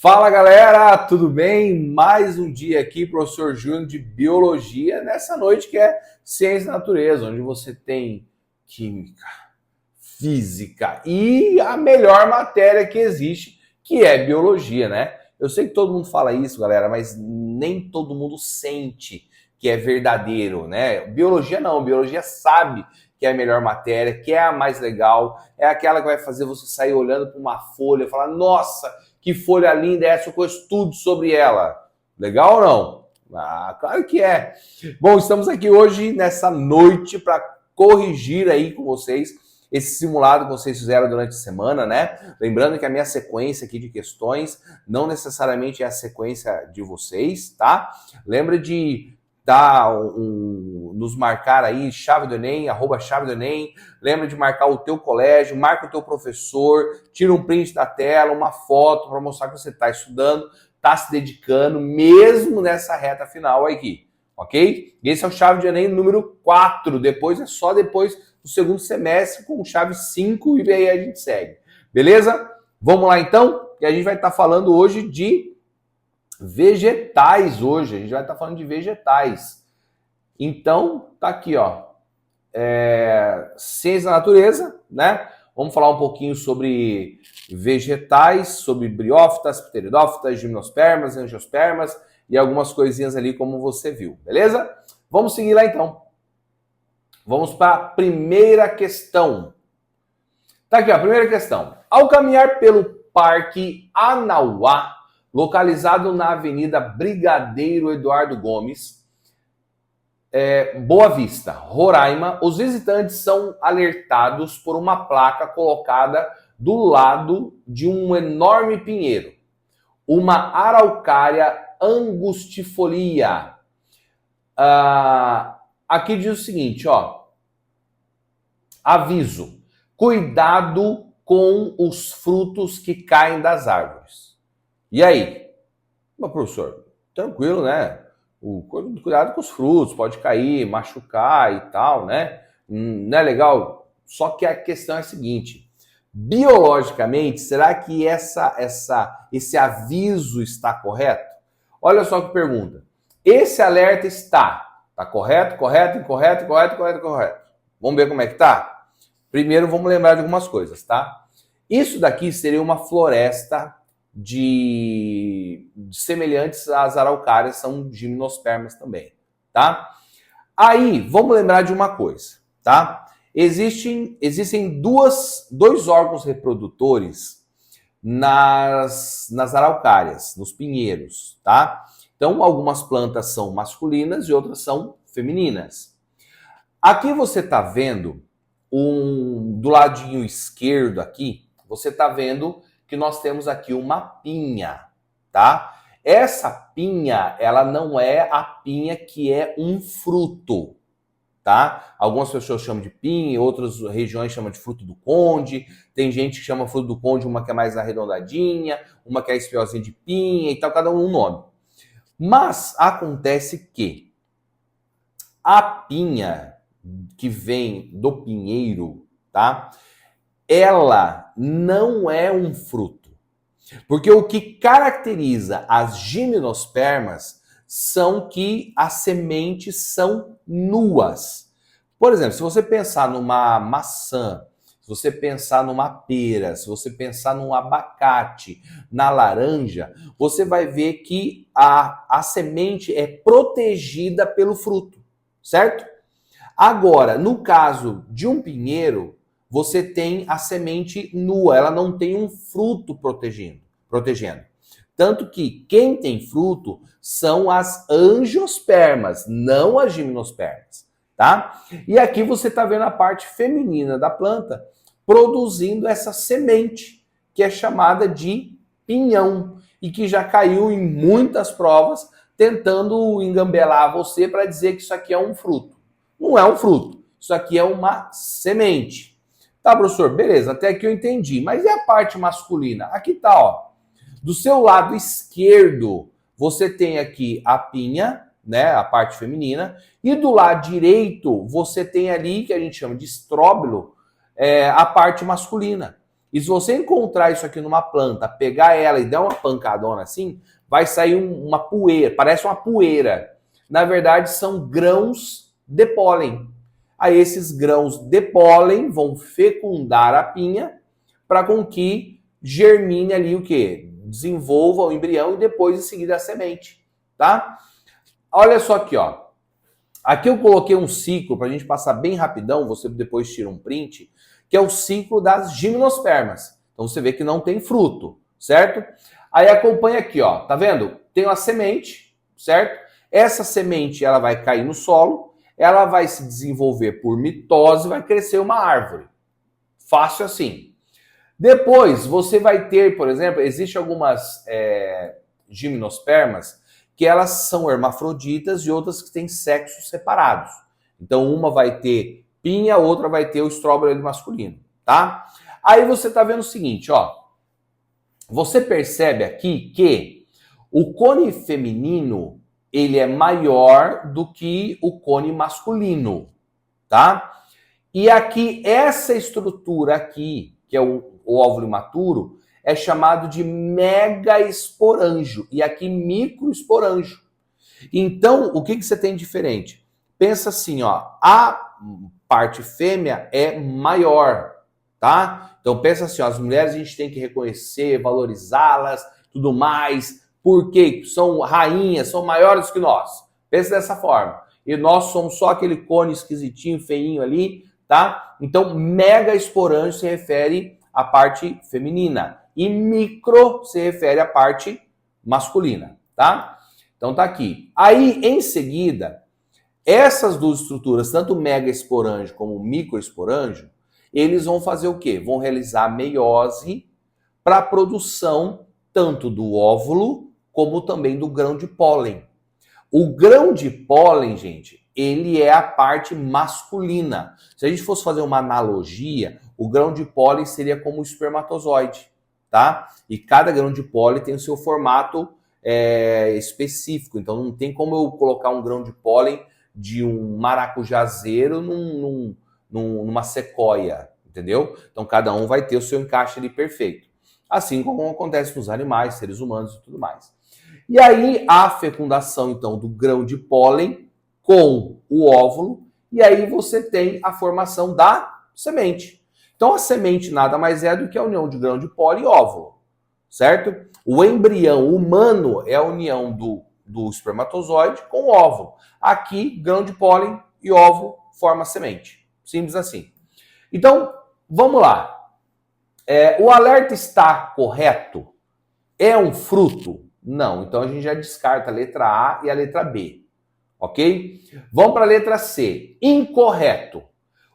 Fala galera, tudo bem? Mais um dia aqui, professor Júnior de Biologia, nessa noite que é Ciência da Natureza, onde você tem Química, Física e a melhor matéria que existe, que é Biologia, né? Eu sei que todo mundo fala isso, galera, mas nem todo mundo sente que é verdadeiro, né? Biologia não, Biologia sabe que é a melhor matéria, que é a mais legal, é aquela que vai fazer você sair olhando para uma folha e falar, nossa, que folha linda é essa, eu conheço tudo sobre ela. Legal ou não? Ah, claro que é. Bom, estamos aqui hoje, nessa noite, para corrigir aí com vocês esse simulado que vocês fizeram durante a semana, né? Lembrando que a minha sequência aqui de questões não necessariamente é a sequência de vocês, tá? Lembra de nos marcar aí, chave do Enem, @chave do Enem, lembra de marcar o teu colégio, marca o teu professor, tira um print da tela, uma foto para mostrar que você está estudando, está se dedicando, mesmo nessa reta final aqui, ok? Esse é o chave de Enem número 4, depois é só depois do segundo semestre com chave 5 e aí a gente segue, beleza? Vamos lá então, e a gente vai estar falando hoje de vegetais hoje, a gente vai estar falando de vegetais. Então, tá aqui, ó, Ciência da Natureza, né? Vamos falar um pouquinho sobre vegetais, sobre briófitas, pteridófitas, gimnospermas, angiospermas e algumas coisinhas ali como você viu, beleza? Vamos seguir lá então. Vamos para a primeira questão. Tá aqui, ó, a primeira questão. Ao caminhar pelo Parque Anauá, localizado na Avenida Brigadeiro Eduardo Gomes, Boa Vista, Roraima, os visitantes são alertados por uma placa colocada do lado de um enorme pinheiro, uma araucária angustifolia. Aqui diz o seguinte, ó, aviso, cuidado com os frutos que caem das árvores. E aí? Mas, professor, tranquilo, né? Cuidado com os frutos, pode cair, machucar e tal, né? Não é legal? Só que a questão é a seguinte, biologicamente, será que esse aviso está correto? Olha só que pergunta. Esse alerta está correto, correto, incorreto, correto, correto, correto. Vamos ver como é que tá? Primeiro, vamos lembrar de algumas coisas, tá? Isso daqui seria uma floresta de semelhantes às araucárias, são gimnospermas também, tá? Aí, vamos lembrar de uma coisa, tá? Existem dois órgãos reprodutores nas araucárias, nos pinheiros, tá? Então, algumas plantas são masculinas e outras são femininas. Aqui você tá vendo, do ladinho esquerdo aqui, você tá vendo que nós temos aqui uma pinha, tá? Essa pinha, ela não é a pinha que é um fruto, tá? Algumas pessoas chamam de pinha, outras regiões chamam de fruto do conde, tem gente que chama fruto do conde, uma que é mais arredondadinha, uma que é espiozinha de pinha e tal, cada um nome. Mas acontece que a pinha que vem do pinheiro, tá? Ela não é um fruto. Porque o que caracteriza as gimnospermas são que as sementes são nuas. Por exemplo, se você pensar numa maçã, se você pensar numa pera, se você pensar num abacate, na laranja, você vai ver que a semente é protegida pelo fruto, certo? Agora, no caso de um pinheiro, você tem a semente nua, ela não tem um fruto protegendo. Tanto que quem tem fruto são as angiospermas, não as gimnospermas, tá? E aqui você está vendo a parte feminina da planta produzindo essa semente, que é chamada de pinhão, e que já caiu em muitas provas tentando engambelar você para dizer que isso aqui é um fruto. Não é um fruto, isso aqui é uma semente. Tá, professor, beleza, até aqui eu entendi. Mas e a parte masculina? Aqui tá, ó. Do seu lado esquerdo, você tem aqui a pinha, né, a parte feminina, e do lado direito, você tem ali, que a gente chama de estróbilo, a parte masculina. E se você encontrar isso aqui numa planta, pegar ela e dar uma pancadona assim, vai sair uma poeira, parece uma poeira. Na verdade, são grãos de pólen. Aí esses grãos de pólen vão fecundar a pinha para com que germine ali o quê? Desenvolva o embrião e depois em seguida a semente, tá? Olha só aqui, ó. Aqui eu coloquei um ciclo para a gente passar bem rapidão, você depois tira um print, que é o ciclo das gimnospermas. Então você vê que não tem fruto, certo? Aí acompanha aqui, ó, tá vendo? Tem uma semente, certo? Essa semente ela vai cair no solo, ela vai se desenvolver por mitose, vai crescer uma árvore. Fácil assim. Depois você vai ter, por exemplo, existem algumas gimnospermas que elas são hermafroditas e outras que têm sexos separados. Então uma vai ter pinha, outra vai ter o estróbilo masculino, tá? Aí você tá vendo o seguinte, ó. Você percebe aqui que o cone feminino, ele é maior do que o cone masculino, tá? E aqui, essa estrutura aqui, que é o óvulo imaturo, é chamado de megaesporângio e aqui microesporângio. Então, o que você tem diferente? Pensa assim, ó, a parte fêmea é maior, tá? Então pensa assim, ó, as mulheres a gente tem que reconhecer, valorizá-las, tudo mais, porque são rainhas, são maiores que nós. Pensa dessa forma. E nós somos só aquele cone esquisitinho, feinho ali, tá? Então, megaesporângio se refere à parte feminina e micro se refere à parte masculina, tá? Então tá aqui. Aí, em seguida, essas duas estruturas, tanto o megaesporângio como o microesporângio, eles vão fazer o quê? Vão realizar a meiose para a produção tanto do óvulo como também do grão de pólen. O grão de pólen, gente, ele é a parte masculina. Se a gente fosse fazer uma analogia, o grão de pólen seria como o espermatozoide, tá? E cada grão de pólen tem o seu formato específico. Então não tem como eu colocar um grão de pólen de um maracujazeiro numa sequoia, entendeu? Então cada um vai ter o seu encaixe ali perfeito. Assim como acontece nos animais, seres humanos e tudo mais. E aí a fecundação, então, do grão de pólen com o óvulo, e aí você tem a formação da semente. Então a semente nada mais é do que a união de grão de pólen e óvulo, certo? O embrião humano é a união do espermatozoide com o óvulo. Aqui, grão de pólen e óvulo forma a semente. Simples assim. Então, vamos lá. O alerta está correto? É um fruto? Não. Então a gente já descarta a letra A e a letra B. Ok? Vamos para a letra C. Incorreto.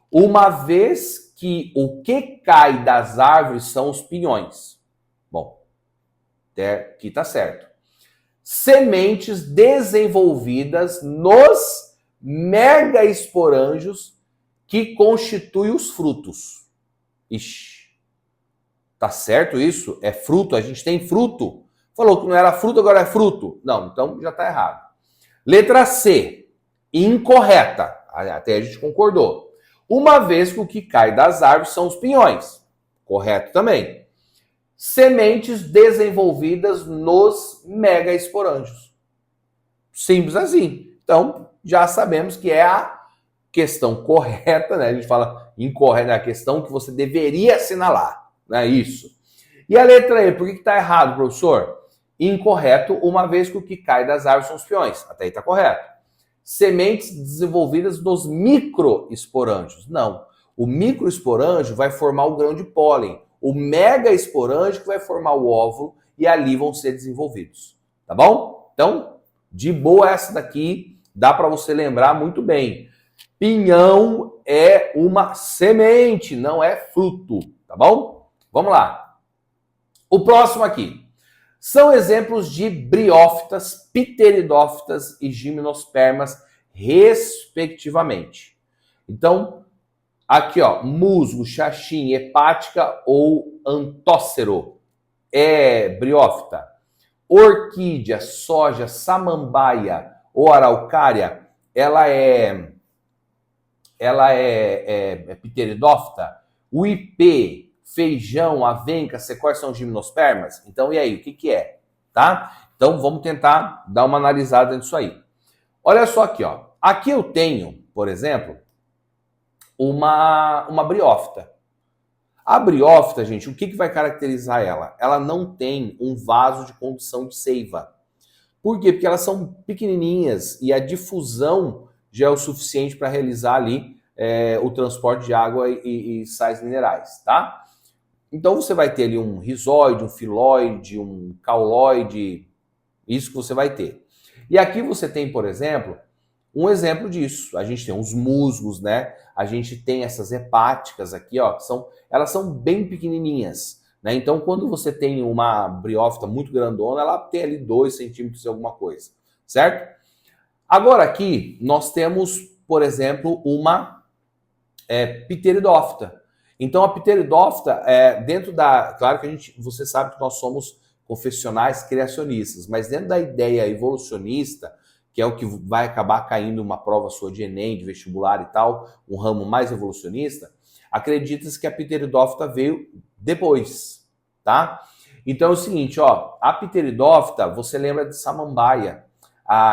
Uma vez que o que cai das árvores são os pinhões. Bom, até aqui tá certo. Sementes desenvolvidas nos megaesporângios que constituem os frutos. Ixi, tá certo isso? É fruto? A gente tem fruto? Falou que não era fruto, agora é fruto. Não, então já tá errado. Letra C, incorreta. Até a gente concordou. Uma vez que o que cai das árvores são os pinhões. Correto também. Sementes desenvolvidas nos megaesporângios. Simples assim. Então, já sabemos que é a questão correta, né? A gente fala incorreta, é a questão que você deveria assinalar, né? Isso. E a letra E, por que está errado, professor? Incorreto, uma vez que o que cai das árvores são os peões. Até aí está correto. Sementes desenvolvidas nos microesporângios. Não. O microesporângio vai formar o grão de pólen. O megaesporângio que vai formar o óvulo e ali vão ser desenvolvidos. Tá bom? Então, de boa essa daqui, dá para você lembrar muito bem. Pinhão é uma semente, não é fruto, tá bom? Vamos lá. O próximo aqui. São exemplos de briófitas, pteridófitas e gimnospermas, respectivamente. Então, aqui, ó, musgo, xaxim, hepática ou antócero é briófita. Orquídea, soja, samambaia ou araucária, ela é pteridófita. O ipê, feijão, avenca, secóia são gimnospermas? Então, e aí, o que que é? Tá? Então, vamos tentar dar uma analisada nisso aí. Olha só aqui, ó. Aqui eu tenho, por exemplo, uma briófita. A briófita, gente, o que que vai caracterizar ela? Ela não tem um vaso de condução de seiva. Por quê? Porque elas são pequenininhas e a difusão já é o suficiente para realizar ali o transporte de água e sais minerais, tá? Então você vai ter ali um rizóide, um filóide, um cauloide, isso que você vai ter. E aqui você tem, por exemplo, um exemplo disso. A gente tem os musgos, né? A gente tem essas hepáticas aqui, ó, que elas são bem pequenininhas, né? Então, quando você tem uma briófita muito grandona, ela tem ali 2 centímetros e alguma coisa, certo? Agora aqui, nós temos, por exemplo, uma pteridófita. Então, a pteridófita, dentro da... Claro que você sabe que nós somos confessionais criacionistas, mas dentro da ideia evolucionista, que é o que vai acabar caindo uma prova sua de Enem, de vestibular e tal, um ramo mais evolucionista, acredita-se que a pteridófita veio depois, tá? Então é o seguinte, ó, a pteridófita, você lembra de samambaia,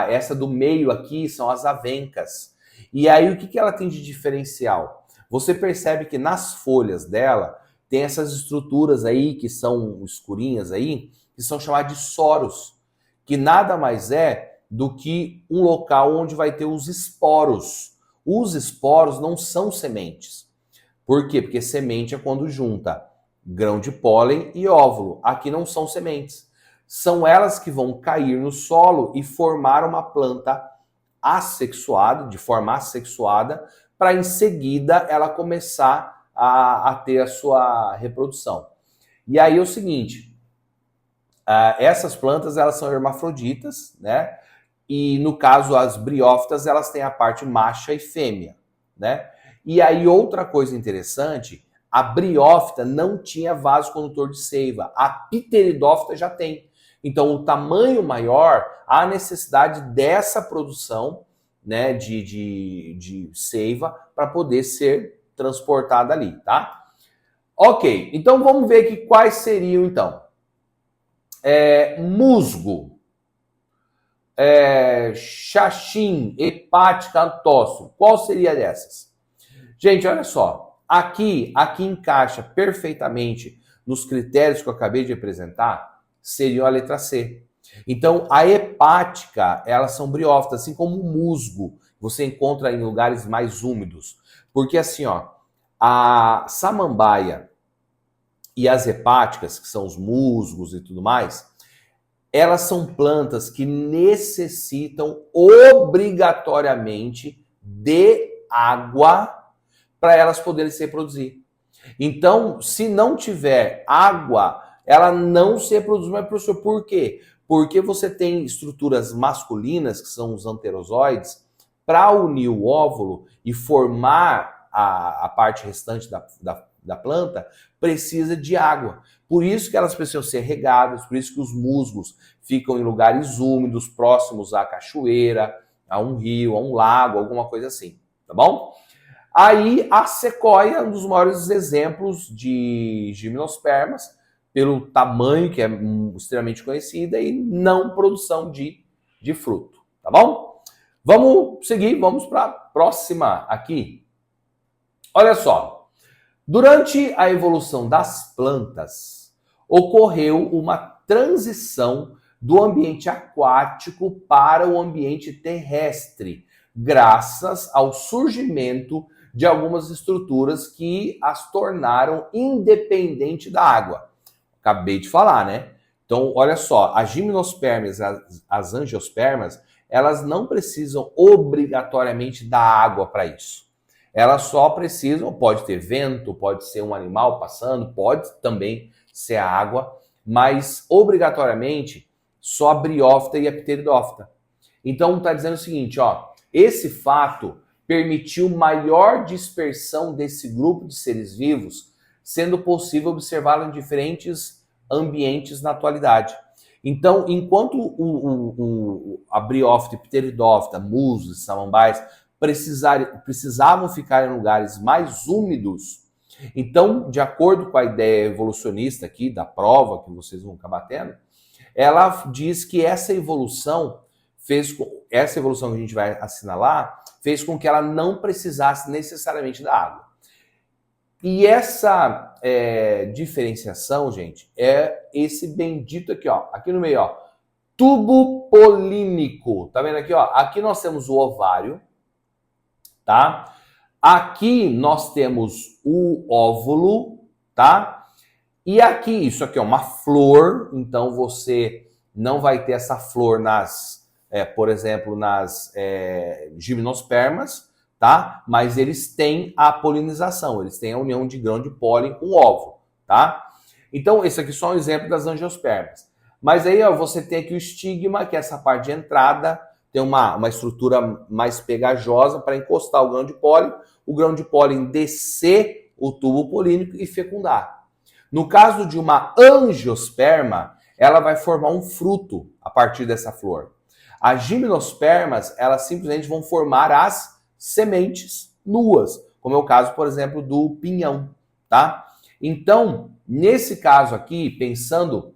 essa do meio aqui são as avencas. E aí o que ela tem de diferencial? Você percebe que nas folhas dela tem essas estruturas aí que são escurinhas aí, que são chamadas de soros, que nada mais é do que um local onde vai ter os esporos. Os esporos não são sementes. Por quê? Porque semente é quando junta grão de pólen e óvulo. Aqui não são sementes. São elas que vão cair no solo e formar uma planta assexuada, de forma assexuada, para em seguida ela começar a ter a sua reprodução. E aí é o seguinte, essas plantas elas são hermafroditas, né? E no caso as briófitas elas têm a parte macha e fêmea, né? E aí outra coisa interessante, a briófita não tinha vaso condutor de seiva, a pteridófita já tem. Então o tamanho maior, há necessidade dessa produção, né, de seiva para poder ser transportada ali, tá? Ok, então vamos ver aqui quais seriam então. Musgo, xaxim, hepática, antócio. Qual seria dessas? Gente, olha só. Aqui encaixa perfeitamente nos critérios que eu acabei de apresentar, seria a letra C. Então, a hepática, elas são briófitas, assim como o musgo, você encontra em lugares mais úmidos. Porque assim, ó, a samambaia e as hepáticas, que são os musgos e tudo mais, elas são plantas que necessitam obrigatoriamente de água para elas poderem se reproduzir. Então, se não tiver água, ela não se reproduz. Mas, professor, por quê? Porque você tem estruturas masculinas, que são os anterozoides, para unir o óvulo e formar a parte restante da planta, precisa de água. Por isso que elas precisam ser regadas, por isso que os musgos ficam em lugares úmidos, próximos à cachoeira, a um rio, a um lago, alguma coisa assim, tá bom? Aí a sequoia, um dos maiores exemplos de gimnospermas, pelo tamanho que é extremamente conhecida e não produção de fruto, tá bom? Vamos seguir, vamos para a próxima aqui. Olha só, durante a evolução das plantas, ocorreu uma transição do ambiente aquático para o ambiente terrestre, graças ao surgimento de algumas estruturas que as tornaram independentes da água. Acabei de falar, né? Então, olha só, as gimnospermas, as angiospermas, elas não precisam obrigatoriamente da água para isso. Elas só precisam, pode ter vento, pode ser um animal passando, pode também ser a água, mas obrigatoriamente só a briófita e a pteridófita. Então está dizendo o seguinte, ó, esse fato permitiu maior dispersão desse grupo de seres vivos, sendo possível observá-lo em diferentes ambientes na atualidade. Então, enquanto a briófita e pteridófita, musgos e samambaias precisavam ficar em lugares mais úmidos, Então, de acordo com a ideia evolucionista aqui da prova que vocês vão acabar tendo, ela diz que essa evolução que a gente vai assinalar fez com que ela não precisasse necessariamente da água. E essa diferenciação, gente, é esse bendito aqui, ó, aqui no meio, ó, tubo polínico. Tá vendo aqui, ó? Aqui nós temos o ovário, tá? Aqui nós temos o óvulo, tá? E aqui, isso aqui é uma flor, então você não vai ter essa flor por exemplo, nas gimnospermas, tá? Mas eles têm a polinização, eles têm a união de grão de pólen com o óvulo, tá? Então, esse aqui é só um exemplo das angiospermas. Mas aí, ó, você tem aqui o estigma, que é essa parte de entrada, tem uma estrutura mais pegajosa para encostar o grão de pólen descer o tubo polínico e fecundar. No caso de uma angiosperma, ela vai formar um fruto a partir dessa flor. As gimnospermas, elas simplesmente vão formar as sementes nuas, como é o caso, por exemplo, do pinhão, tá? Então, nesse caso aqui, pensando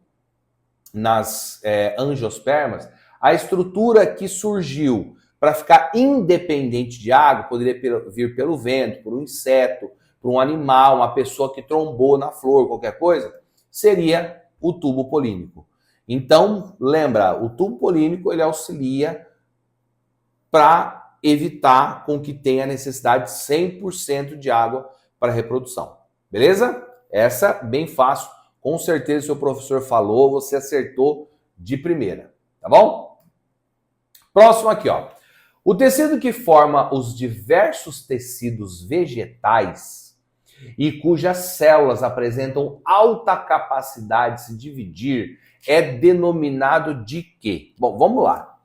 nas angiospermas, a estrutura que surgiu para ficar independente de água poderia vir pelo vento, por um inseto, por um animal, uma pessoa que trombou na flor, qualquer coisa, seria o tubo polínico. Então, lembra, o tubo polínico ele auxilia para evitar com que tenha necessidade de 100% de água para a reprodução. Beleza? Essa, bem fácil. Com certeza, o seu professor falou, você acertou de primeira. Tá bom? Próximo aqui, ó. O tecido que forma os diversos tecidos vegetais e cujas células apresentam alta capacidade de se dividir é denominado de quê? Bom, vamos lá.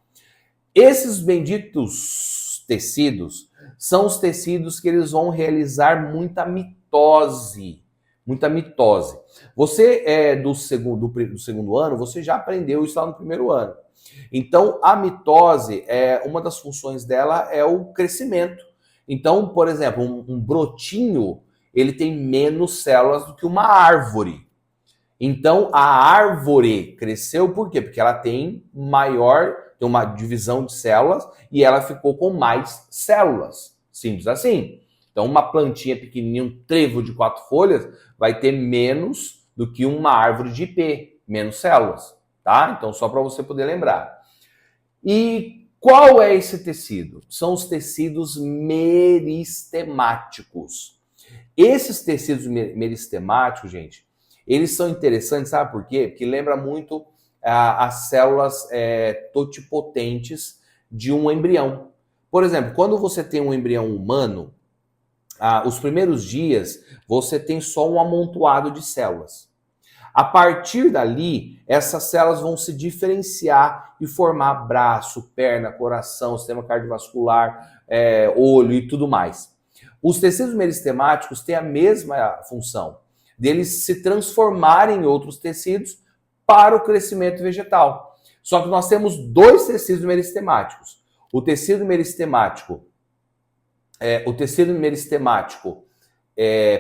Esses benditos tecidos são os tecidos que eles vão realizar muita mitose. Muita mitose. Você do segundo ano, você já aprendeu isso lá no primeiro ano. Então, a mitose, uma das funções dela é o crescimento. Então, por exemplo, um brotinho, ele tem menos células do que uma árvore. Então, a árvore cresceu por quê? Porque ela tem uma divisão de células e ela ficou com mais células. Simples assim. Então, uma plantinha pequenininha, um trevo de 4 folhas, vai ter menos do que uma árvore de ipê, menos células, tá? Então, só para você poder lembrar. E qual é esse tecido? São os tecidos meristemáticos. Esses tecidos meristemáticos, gente, eles são interessantes, sabe por quê? Porque lembra muito as células totipotentes de um embrião. Por exemplo, quando você tem um embrião humano, os primeiros dias você tem só um amontoado de células. A partir dali, essas células vão se diferenciar e formar braço, perna, coração, sistema cardiovascular, olho e tudo mais. Os tecidos meristemáticos têm a mesma função, deles se transformarem em outros tecidos para o crescimento vegetal. Só que nós temos dois tecidos meristemáticos. O tecido meristemático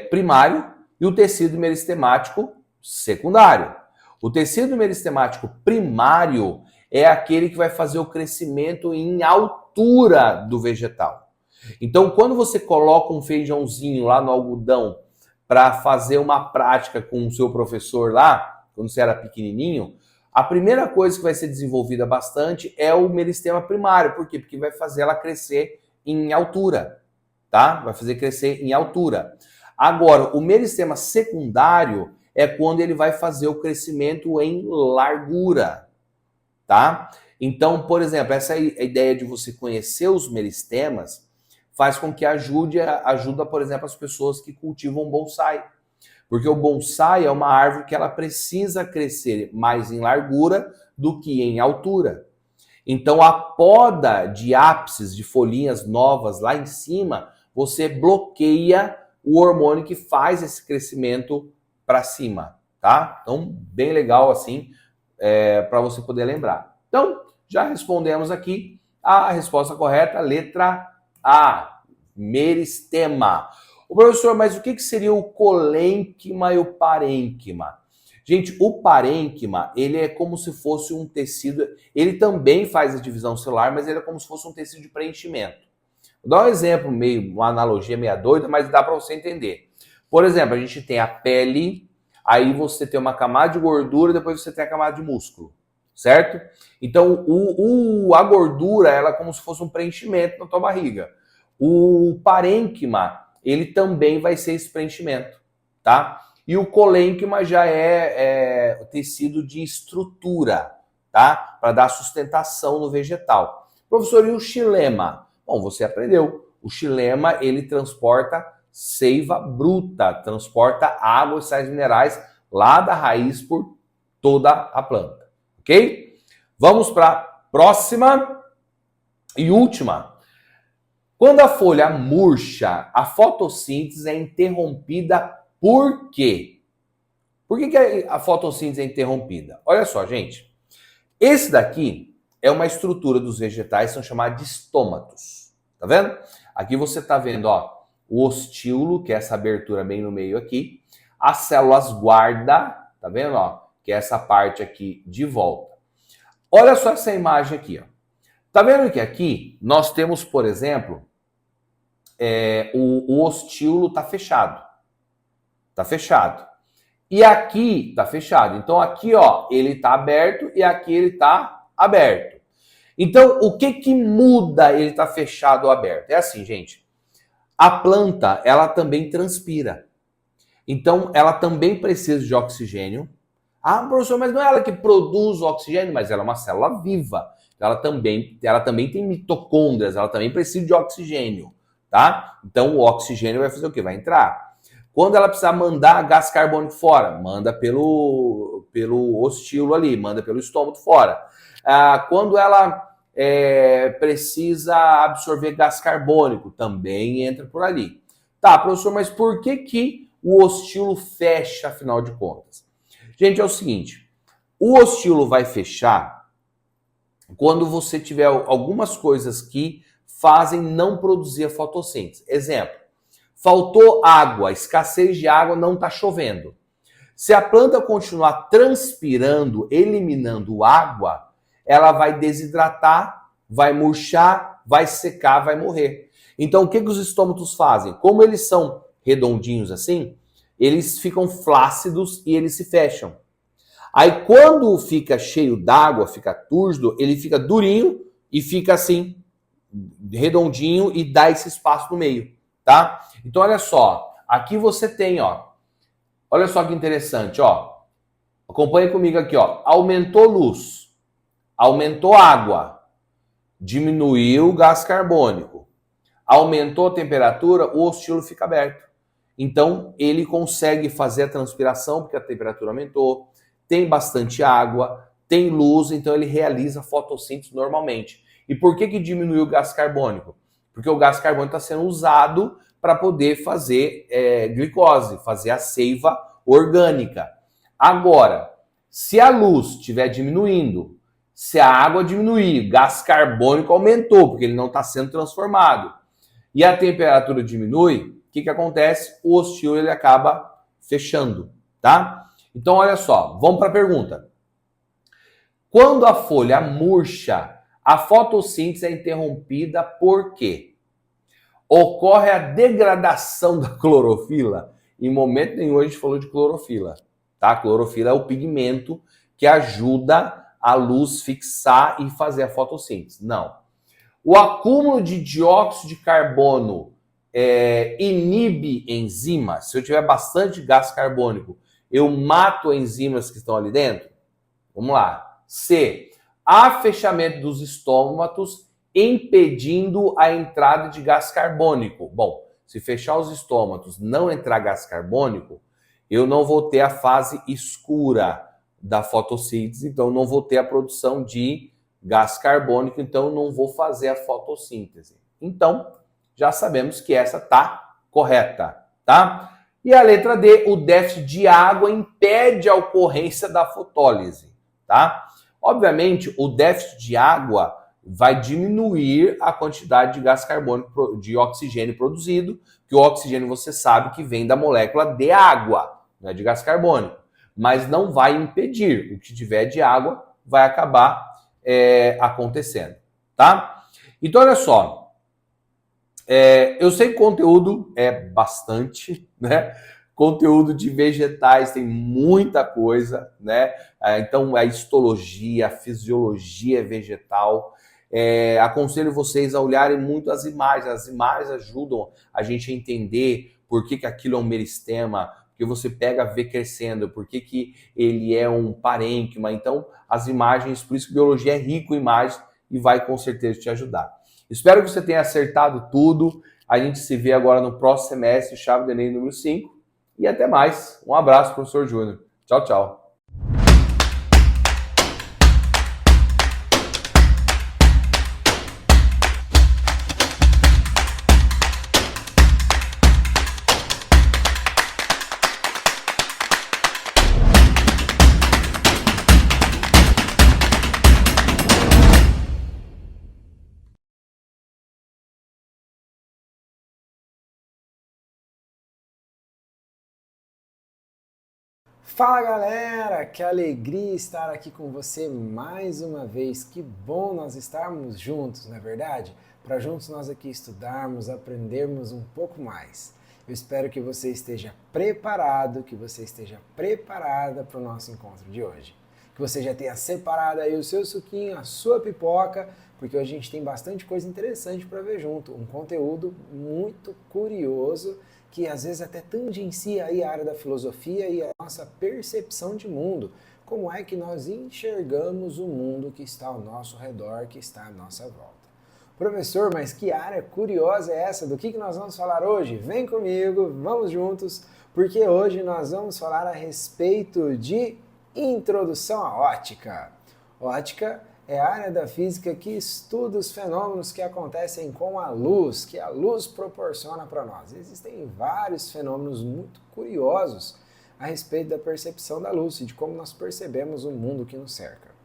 primário e o tecido meristemático secundário. O tecido meristemático primário é aquele que vai fazer o crescimento em altura do vegetal. Então, quando você coloca um feijãozinho lá no algodão para fazer uma prática com o seu professor lá, quando você era pequenininho, a primeira coisa que vai ser desenvolvida bastante é o meristema primário. Por quê? Porque vai fazer ela crescer em altura, tá? Vai fazer crescer em altura. Agora, o meristema secundário é quando ele vai fazer o crescimento em largura, tá? Então, por exemplo, essa ideia de você conhecer os meristemas faz com que ajuda, por exemplo, as pessoas que cultivam bonsai. Porque o bonsai é uma árvore que ela precisa crescer mais em largura do que em altura. Então, a poda de ápices, de folhinhas novas lá em cima, você bloqueia o hormônio que faz esse crescimento para cima, tá? Então, bem legal assim, para você poder lembrar. Então, já respondemos aqui a resposta correta, letra A, meristema. O professor, mas o que seria o colênquima e o parênquima? Gente, o parênquima, ele é como se fosse um tecido, ele também faz a divisão celular, mas ele é como se fosse um tecido de preenchimento. Vou dar um exemplo, uma analogia meio doida, mas dá para você entender. Por exemplo, a gente tem a pele, aí você tem uma camada de gordura, depois você tem a camada de músculo, certo? Então, a gordura, ela é como se fosse um preenchimento na tua barriga. O parênquima, ele também vai ser esse preenchimento, tá? E o colênquima já é tecido de estrutura, tá? Para dar sustentação no vegetal. Professor, e o xilema? Bom, você aprendeu. O xilema, ele transporta seiva bruta, transporta água e sais minerais lá da raiz por toda a planta, ok? Vamos para a próxima e última. Quando a folha murcha, a fotossíntese é interrompida por quê? Por que a fotossíntese é interrompida? Olha só, gente. Esse daqui é uma estrutura dos vegetais, são chamados de estômatos. Tá vendo? Aqui você tá vendo, ó, o ostíolo, que é essa abertura bem no meio aqui. As células guarda, tá vendo, ó? Que é essa parte aqui de volta. Olha só essa imagem aqui, ó. Tá vendo que aqui nós temos, por exemplo, o ostíolo tá fechado. Tá fechado. E aqui tá fechado. Então aqui, ó, ele tá aberto e aqui ele tá aberto. Então, o que muda ele tá fechado ou aberto? É assim, gente. A planta, ela também transpira. Então, ela também precisa de oxigênio. Ah, professor, mas não é ela que produz o oxigênio, mas ela é uma célula viva. Ela também tem mitocôndrias, ela também precisa de oxigênio, tá? Então, o oxigênio vai fazer o quê? Vai entrar. Quando ela precisar mandar gás carbônico fora, manda pelo ostíolo ali, manda pelo estômago fora. Quando ela precisa absorver gás carbônico, também entra por ali. Tá, professor, mas por que o ostíolo fecha, afinal de contas? Gente, é o seguinte, o ostíolo vai fechar quando você tiver algumas coisas que fazem não produzir a fotossíntese. Exemplo, faltou água, escassez de água, não está chovendo. Se a planta continuar transpirando, eliminando água, ela vai desidratar, vai murchar, vai secar, vai morrer. Então, o que os estômatos fazem? Como eles são redondinhos assim, eles ficam flácidos e eles se fecham. Aí, quando fica cheio d'água, fica túrgido, ele fica durinho e fica assim, redondinho e dá esse espaço no meio, tá? Então, olha só, aqui você tem, ó, olha só que interessante, ó, acompanha comigo aqui, ó, aumentou luz, aumentou água, diminuiu o gás carbônico, aumentou a temperatura, o ostíolo fica aberto. Então, ele consegue fazer a transpiração, porque a temperatura aumentou, tem bastante água, tem luz, então ele realiza a fotossíntese normalmente. E por que diminuiu o gás carbônico? Porque o gás carbônico está sendo usado para poder fazer glicose, fazer a seiva orgânica. Agora, se a luz estiver diminuindo, se a água diminuir, gás carbônico aumentou, porque ele não está sendo transformado, e a temperatura diminui, o que acontece? O ostíolo ele acaba fechando, tá? Então, olha só, vamos para a pergunta. Quando a folha murcha, a fotossíntese é interrompida por quê? Ocorre a degradação da clorofila. Em momento nenhum a gente falou de clorofila, tá? A clorofila é o pigmento que ajuda a luz fixar e fazer a fotossíntese. Não. O acúmulo de dióxido de carbono inibe enzimas. Se eu tiver bastante gás carbônico, eu mato enzimas que estão ali dentro? Vamos lá. C. Há fechamento dos estômatos impedindo a entrada de gás carbônico. Bom, se fechar os estômatos, não entrar gás carbônico, eu não vou ter a fase escura da fotossíntese, então não vou ter a produção de gás carbônico, então não vou fazer a fotossíntese. Então, já sabemos que essa tá correta, tá? E a letra D, o déficit de água impede a ocorrência da fotólise, tá? Obviamente, o déficit de água vai diminuir a quantidade de gás carbônico, de oxigênio produzido, que o oxigênio você sabe que vem da molécula de água, não é de gás carbônico, mas não vai impedir. O que tiver de água vai acabar acontecendo, tá? Então, olha só, eu sei que conteúdo é bastante, né? Conteúdo de vegetais tem muita coisa, né? Então, a histologia, a fisiologia vegetal. Aconselho vocês a olharem muito as imagens. As imagens ajudam a gente a entender por que aquilo é um meristema, porque você pega, vê crescendo, por que ele é um parênquima. Então, as imagens, por isso que biologia é rico em imagens e vai com certeza te ajudar. Espero que você tenha acertado tudo. A gente se vê agora no próximo semestre, chave do Enem número 5. E até mais. Um abraço, professor Júnior. Tchau, tchau. Fala galera, que alegria estar aqui com você mais uma vez, que bom nós estarmos juntos, não é verdade? Para juntos nós aqui estudarmos, aprendermos um pouco mais. Eu espero que você esteja preparado, que você esteja preparada para o nosso encontro de hoje. Que você já tenha separado aí o seu suquinho, a sua pipoca, porque hoje a gente tem bastante coisa interessante para ver junto, um conteúdo muito curioso que às vezes até tangencia aí a área da filosofia e a nossa percepção de mundo. Como é que nós enxergamos o mundo que está ao nosso redor, que está à nossa volta. Professor, mas que área curiosa é essa? Do que nós vamos falar hoje? Vem comigo, vamos juntos, porque hoje nós vamos falar a respeito de introdução à ótica. Ótica é a área da física que estuda os fenômenos que acontecem com a luz, que a luz proporciona para nós. Existem vários fenômenos muito curiosos a respeito da percepção da luz e de como nós percebemos o mundo que nos cerca.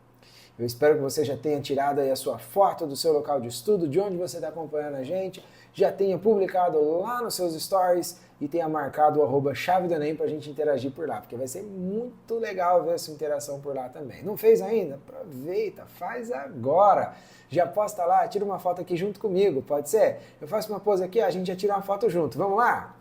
Eu espero que você já tenha tirado aí a sua foto do seu local de estudo, de onde você está acompanhando a gente, já tenha publicado lá nos seus stories e tenha marcado o @chave do Enem para a gente interagir por lá, porque vai ser muito legal ver essa interação por lá também. Não fez ainda? Aproveita, faz agora. Já posta lá, tira uma foto aqui junto comigo, pode ser? Eu faço uma pose aqui, a gente já tira uma foto junto. Vamos lá?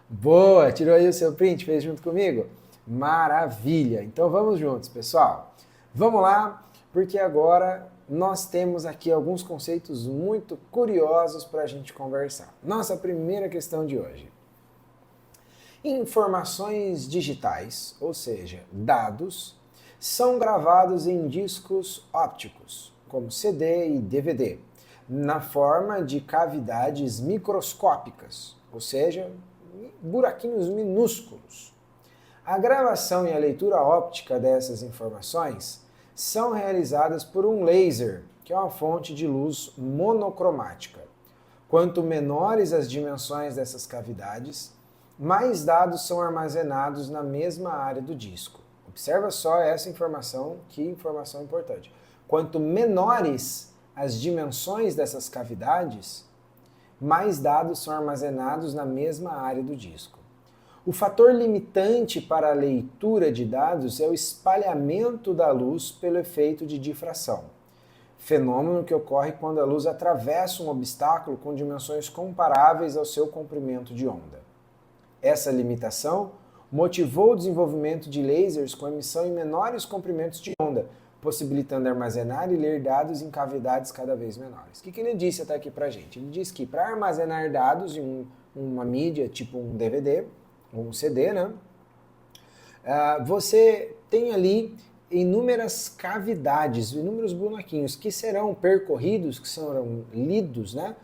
Boa, tirou aí o seu print, fez junto comigo? Maravilha! Então vamos juntos, pessoal. Vamos lá, porque agora nós temos aqui alguns conceitos muito curiosos para a gente conversar. Nossa primeira questão de hoje. Informações digitais, ou seja, dados, são gravados em discos ópticos, como CD e DVD, na forma de cavidades microscópicas, ou seja, buraquinhos minúsculos. A gravação e a leitura óptica dessas informações são realizadas por um laser, que é uma fonte de luz monocromática. Quanto menores as dimensões dessas cavidades, mais dados são armazenados na mesma área do disco. Observa só essa informação, que informação importante. Quanto menores as dimensões dessas cavidades, mais dados são armazenados na mesma área do disco. O fator limitante para a leitura de dados é o espalhamento da luz pelo efeito de difração, fenômeno que ocorre quando a luz atravessa um obstáculo com dimensões comparáveis ao seu comprimento de onda. Essa limitação motivou o desenvolvimento de lasers com emissão em menores comprimentos de onda, possibilitando armazenar e ler dados em cavidades cada vez menores. O que ele disse até aqui pra gente? Ele diz que para armazenar dados em uma mídia, tipo um DVD, um CD, né? Você tem ali inúmeras cavidades, inúmeros buraquinhos que serão percorridos, que serão lidos, né,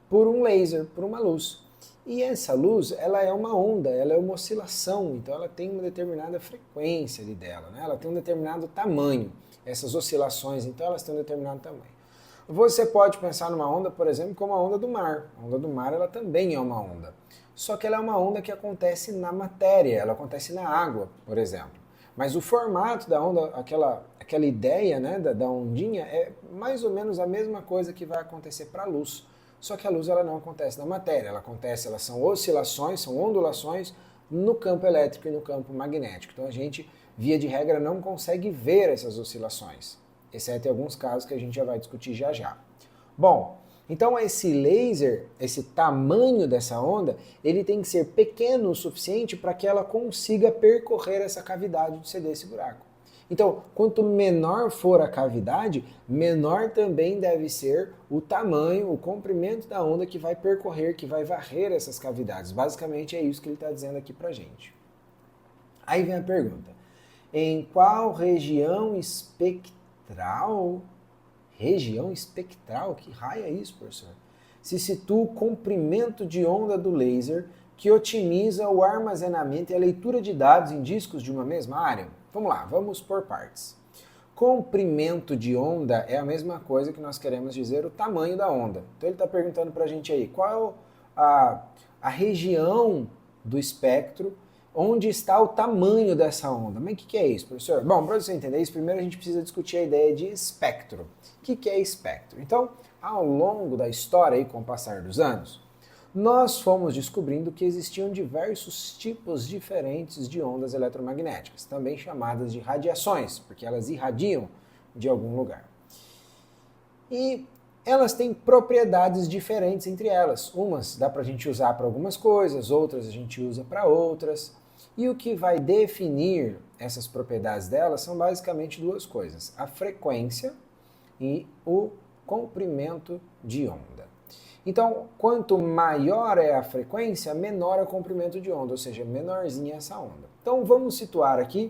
por um laser, por uma luz. E essa luz, ela é uma onda, ela é uma oscilação, então ela tem uma determinada frequência ali dela, né? Ela tem um determinado tamanho. Essas oscilações, então, elas têm um determinado tamanho. Você pode pensar numa onda, por exemplo, como a onda do mar. A onda do mar, ela também é uma onda. Só que ela é uma onda que acontece na matéria, ela acontece na água, por exemplo. Mas o formato da onda, aquela aquela ideia, né, da ondinha é mais ou menos a mesma coisa que vai acontecer para a luz. Só que a luz ela não acontece na matéria, elas são oscilações, são ondulações no campo elétrico e no campo magnético. Então a gente, via de regra, não consegue ver essas oscilações, exceto em alguns casos que a gente já vai discutir já já. Bom, então esse laser, esse tamanho dessa onda, ele tem que ser pequeno o suficiente para que ela consiga percorrer essa cavidade do CD, esse buraco. Então, quanto menor for a cavidade, menor também deve ser o tamanho, o comprimento da onda que vai percorrer, que vai varrer essas cavidades. Basicamente é isso que ele está dizendo aqui para gente. Aí vem a pergunta: em qual região espectral? Região espectral? Que raio é isso, professor? Se situa o comprimento de onda do laser que otimiza o armazenamento e a leitura de dados em discos de uma mesma área? Vamos lá, vamos por partes. Comprimento de onda é a mesma coisa que nós queremos dizer o tamanho da onda. Então ele está perguntando para a gente aí, qual a região do espectro onde está o tamanho dessa onda. Mas o que é isso, professor? Bom, para você entender isso, primeiro a gente precisa discutir a ideia de espectro. O que é espectro? Então, ao longo da história e com o passar dos anos, nós fomos descobrindo que existiam diversos tipos diferentes de ondas eletromagnéticas, também chamadas de radiações, porque elas irradiam de algum lugar. E elas têm propriedades diferentes entre elas. Umas dá para a gente usar para algumas coisas, outras a gente usa para outras. E o que vai definir essas propriedades delas são basicamente duas coisas: a frequência e o comprimento de onda. Então, quanto maior é a frequência, menor é o comprimento de onda, ou seja, menorzinha essa onda. Então, vamos situar aqui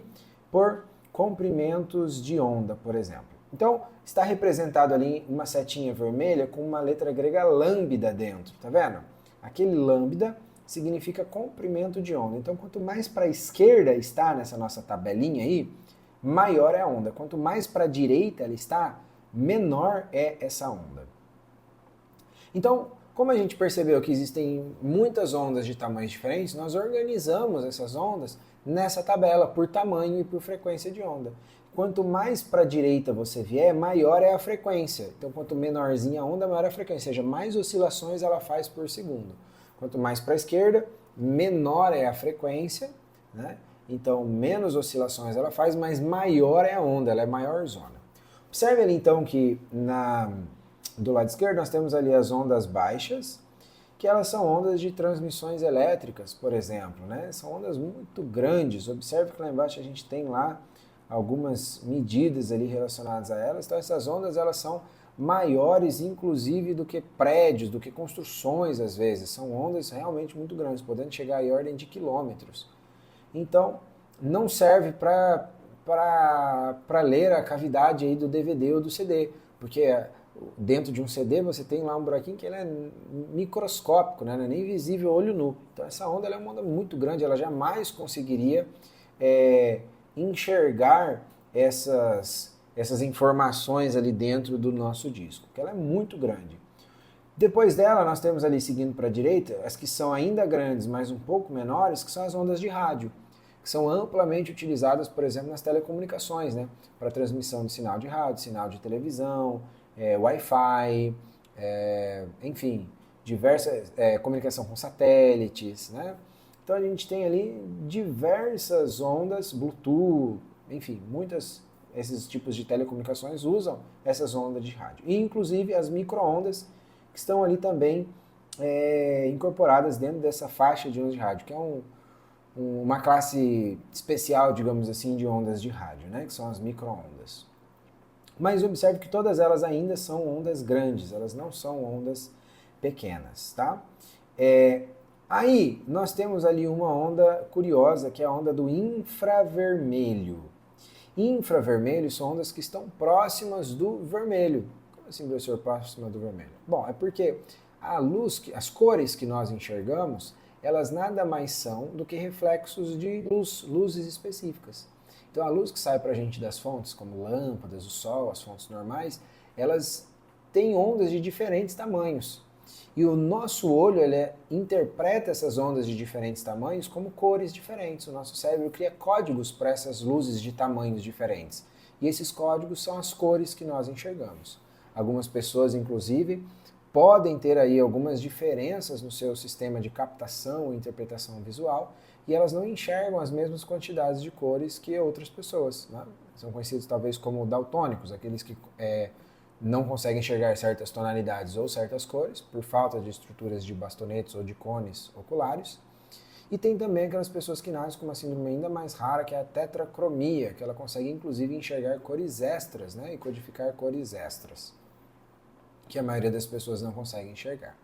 por comprimentos de onda, por exemplo. Então, está representado ali uma setinha vermelha com uma letra grega lambda dentro, tá vendo? Aquele lambda significa comprimento de onda. Então, quanto mais para a esquerda está nessa nossa tabelinha aí, maior é a onda. Quanto mais para a direita ela está, menor é essa onda. Então, como a gente percebeu que existem muitas ondas de tamanhos diferentes, nós organizamos essas ondas nessa tabela por tamanho e por frequência de onda. Quanto mais para a direita você vier, maior é a frequência. Então, quanto menorzinha a onda, maior é a frequência, ou seja, mais oscilações ela faz por segundo. Quanto mais para a esquerda, menor é a frequência, né? Então, menos oscilações ela faz, mas maior é a onda, ela é maior zona. Observe ali então que do lado esquerdo nós temos ali as ondas baixas, que elas são ondas de transmissões elétricas, por exemplo, né? São ondas muito grandes. Observe que lá embaixo a gente tem lá algumas medidas ali relacionadas a elas. Então essas ondas elas são maiores, inclusive, do que prédios, do que construções às vezes. São ondas realmente muito grandes, podendo chegar em ordem de quilômetros. Então não serve para ler a cavidade aí do DVD ou do CD, porque dentro de um CD você tem lá um buraquinho que ele é microscópico, né? Não é nem visível a olho nu. Então essa onda ela é uma onda muito grande, ela jamais conseguiria enxergar essas informações ali dentro do nosso disco, porque ela é muito grande. Depois dela nós temos ali, seguindo para a direita, as que são ainda grandes, mas um pouco menores, que são as ondas de rádio, que são amplamente utilizadas, por exemplo, nas telecomunicações, né? Para transmissão de sinal de rádio, sinal de televisão, Wi-Fi, enfim, diversas comunicação com satélites, né? Então a gente tem ali diversas ondas, Bluetooth, enfim, esses tipos de telecomunicações usam essas ondas de rádio. E inclusive as micro-ondas que estão ali também incorporadas dentro dessa faixa de ondas de rádio, que é uma classe especial, digamos assim, de ondas de rádio, né? Que são as micro-ondas. Mas observe que todas elas ainda são ondas grandes, elas não são ondas pequenas, tá? Aí nós temos ali uma onda curiosa, que é a onda do infravermelho. Infravermelho são ondas que estão próximas do vermelho. Como assim, professor, próxima do vermelho? Bom, é porque a luz, as cores que nós enxergamos, elas nada mais são do que reflexos de luzes específicas. Então a luz que sai para a gente das fontes, como lâmpadas, o sol, as fontes normais, elas têm ondas de diferentes tamanhos. E o nosso olho interpreta essas ondas de diferentes tamanhos como cores diferentes. O nosso cérebro cria códigos para essas luzes de tamanhos diferentes. E esses códigos são as cores que nós enxergamos. Algumas pessoas, inclusive, podem ter aí algumas diferenças no seu sistema de captação e interpretação visual, e elas não enxergam as mesmas quantidades de cores que outras pessoas, né? São conhecidos talvez como daltônicos, aqueles que não conseguem enxergar certas tonalidades ou certas cores, por falta de estruturas de bastonetes ou de cones oculares. E tem também aquelas pessoas que nascem com uma síndrome ainda mais rara, que é a tetracromia, que ela consegue inclusive enxergar cores extras, né, e codificar cores extras, que a maioria das pessoas não consegue enxergar.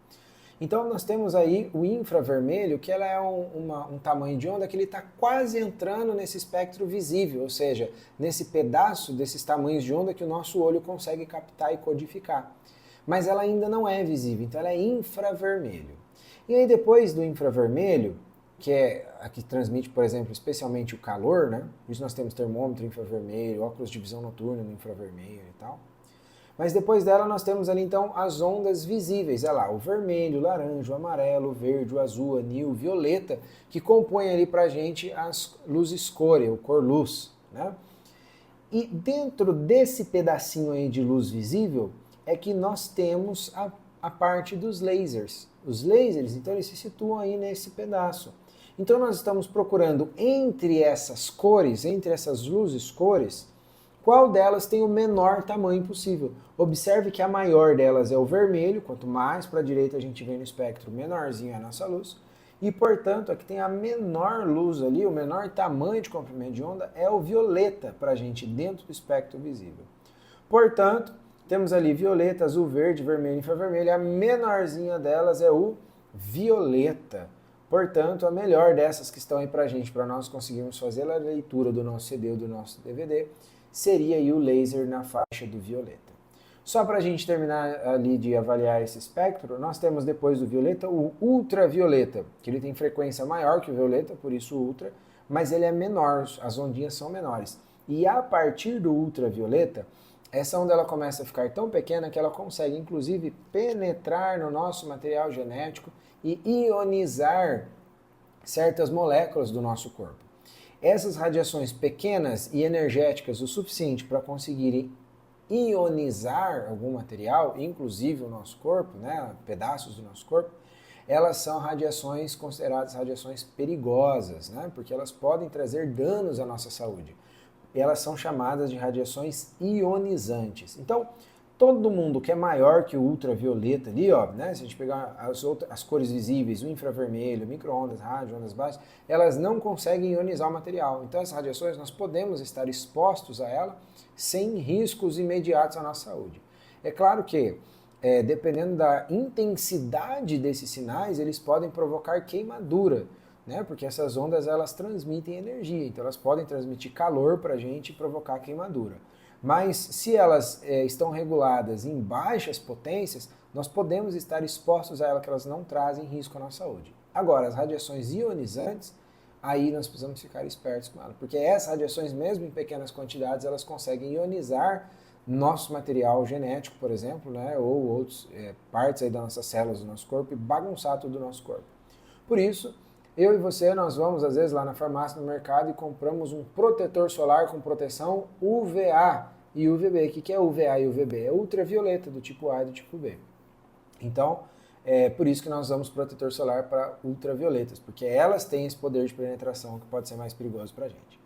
Então nós temos aí o infravermelho, que ela é um tamanho de onda que ele está quase entrando nesse espectro visível, ou seja, nesse pedaço desses tamanhos de onda que o nosso olho consegue captar e codificar. Mas ela ainda não é visível, então ela é infravermelho. E aí depois do infravermelho, que é a que transmite, por exemplo, especialmente o calor, né? Por isso nós temos termômetro infravermelho, óculos de visão noturna no infravermelho e tal. Mas depois dela nós temos ali então as ondas visíveis, olha lá, o vermelho, o laranja, o amarelo, o verde, o azul, o anil, o violeta, que compõem ali pra gente as luzes cores, o cor-luz, né? E dentro desse pedacinho aí de luz visível é que nós temos a parte dos lasers. Os lasers, então, eles se situam aí nesse pedaço. Então nós estamos procurando entre essas cores, entre essas luzes cores, qual delas tem o menor tamanho possível. Observe que a maior delas é o vermelho, quanto mais para a direita a gente vem no espectro, menorzinho é a nossa luz. E, portanto, a que tem a menor luz ali, o menor tamanho de comprimento de onda, é o violeta para a gente dentro do espectro visível. Portanto, temos ali violeta, azul, verde, vermelho, infravermelho. A menorzinha delas é o violeta. Portanto, a melhor dessas que estão aí para a gente, para nós conseguirmos fazer a leitura do nosso CD ou do nosso DVD, seria aí o laser na faixa do violeta. Só para a gente terminar ali de avaliar esse espectro, nós temos depois do violeta o ultravioleta, que ele tem frequência maior que o violeta, por isso ultra, mas ele é menor, as ondinhas são menores. E a partir do ultravioleta, essa onda ela começa a ficar tão pequena que ela consegue inclusive penetrar no nosso material genético e ionizar certas moléculas do nosso corpo. Essas radiações pequenas e energéticas o suficiente para conseguirem ionizar algum material, inclusive o nosso corpo, né, pedaços do nosso corpo, elas são radiações consideradas radiações perigosas, né, porque elas podem trazer danos à nossa saúde. Elas são chamadas de radiações ionizantes. Então, todo mundo que é maior que o ultravioleta ali, ó, né, se a gente pegar as cores visíveis, o infravermelho, micro-ondas, rádio, ondas baixas, elas não conseguem ionizar o material. Então, essas radiações nós podemos estar expostos a ela sem riscos imediatos à nossa saúde. É claro que, dependendo da intensidade desses sinais, eles podem provocar queimadura, né, porque essas ondas elas transmitem energia, então elas podem transmitir calor para a gente e provocar queimadura. Mas se elas estão reguladas em baixas potências, nós podemos estar expostos a elas, que elas não trazem risco à nossa saúde. Agora, as radiações ionizantes, aí nós precisamos ficar espertos com elas, porque essas radiações, mesmo em pequenas quantidades, elas conseguem ionizar nosso material genético, por exemplo, né, ou outras partes aí das nossas células do nosso corpo e bagunçar tudo do nosso corpo. Por isso, eu e você, nós vamos às vezes lá na farmácia, no mercado e compramos um protetor solar com proteção UVA e UVB. O que é UVA e UVB? É ultravioleta do tipo A e do tipo B. Então, é por isso que nós usamos protetor solar para ultravioletas, porque elas têm esse poder de penetração que pode ser mais perigoso para a gente.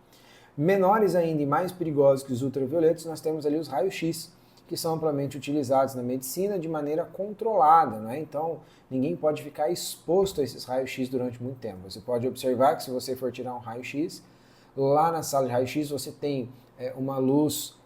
Menores ainda e mais perigosos que os ultravioletas, nós temos ali os raios-x, que são amplamente utilizados na medicina de maneira controlada, né? Então, ninguém pode ficar exposto a esses raios-x durante muito tempo. Você pode observar que se você for tirar um raio-x, lá na sala de raio-x você tem uma luz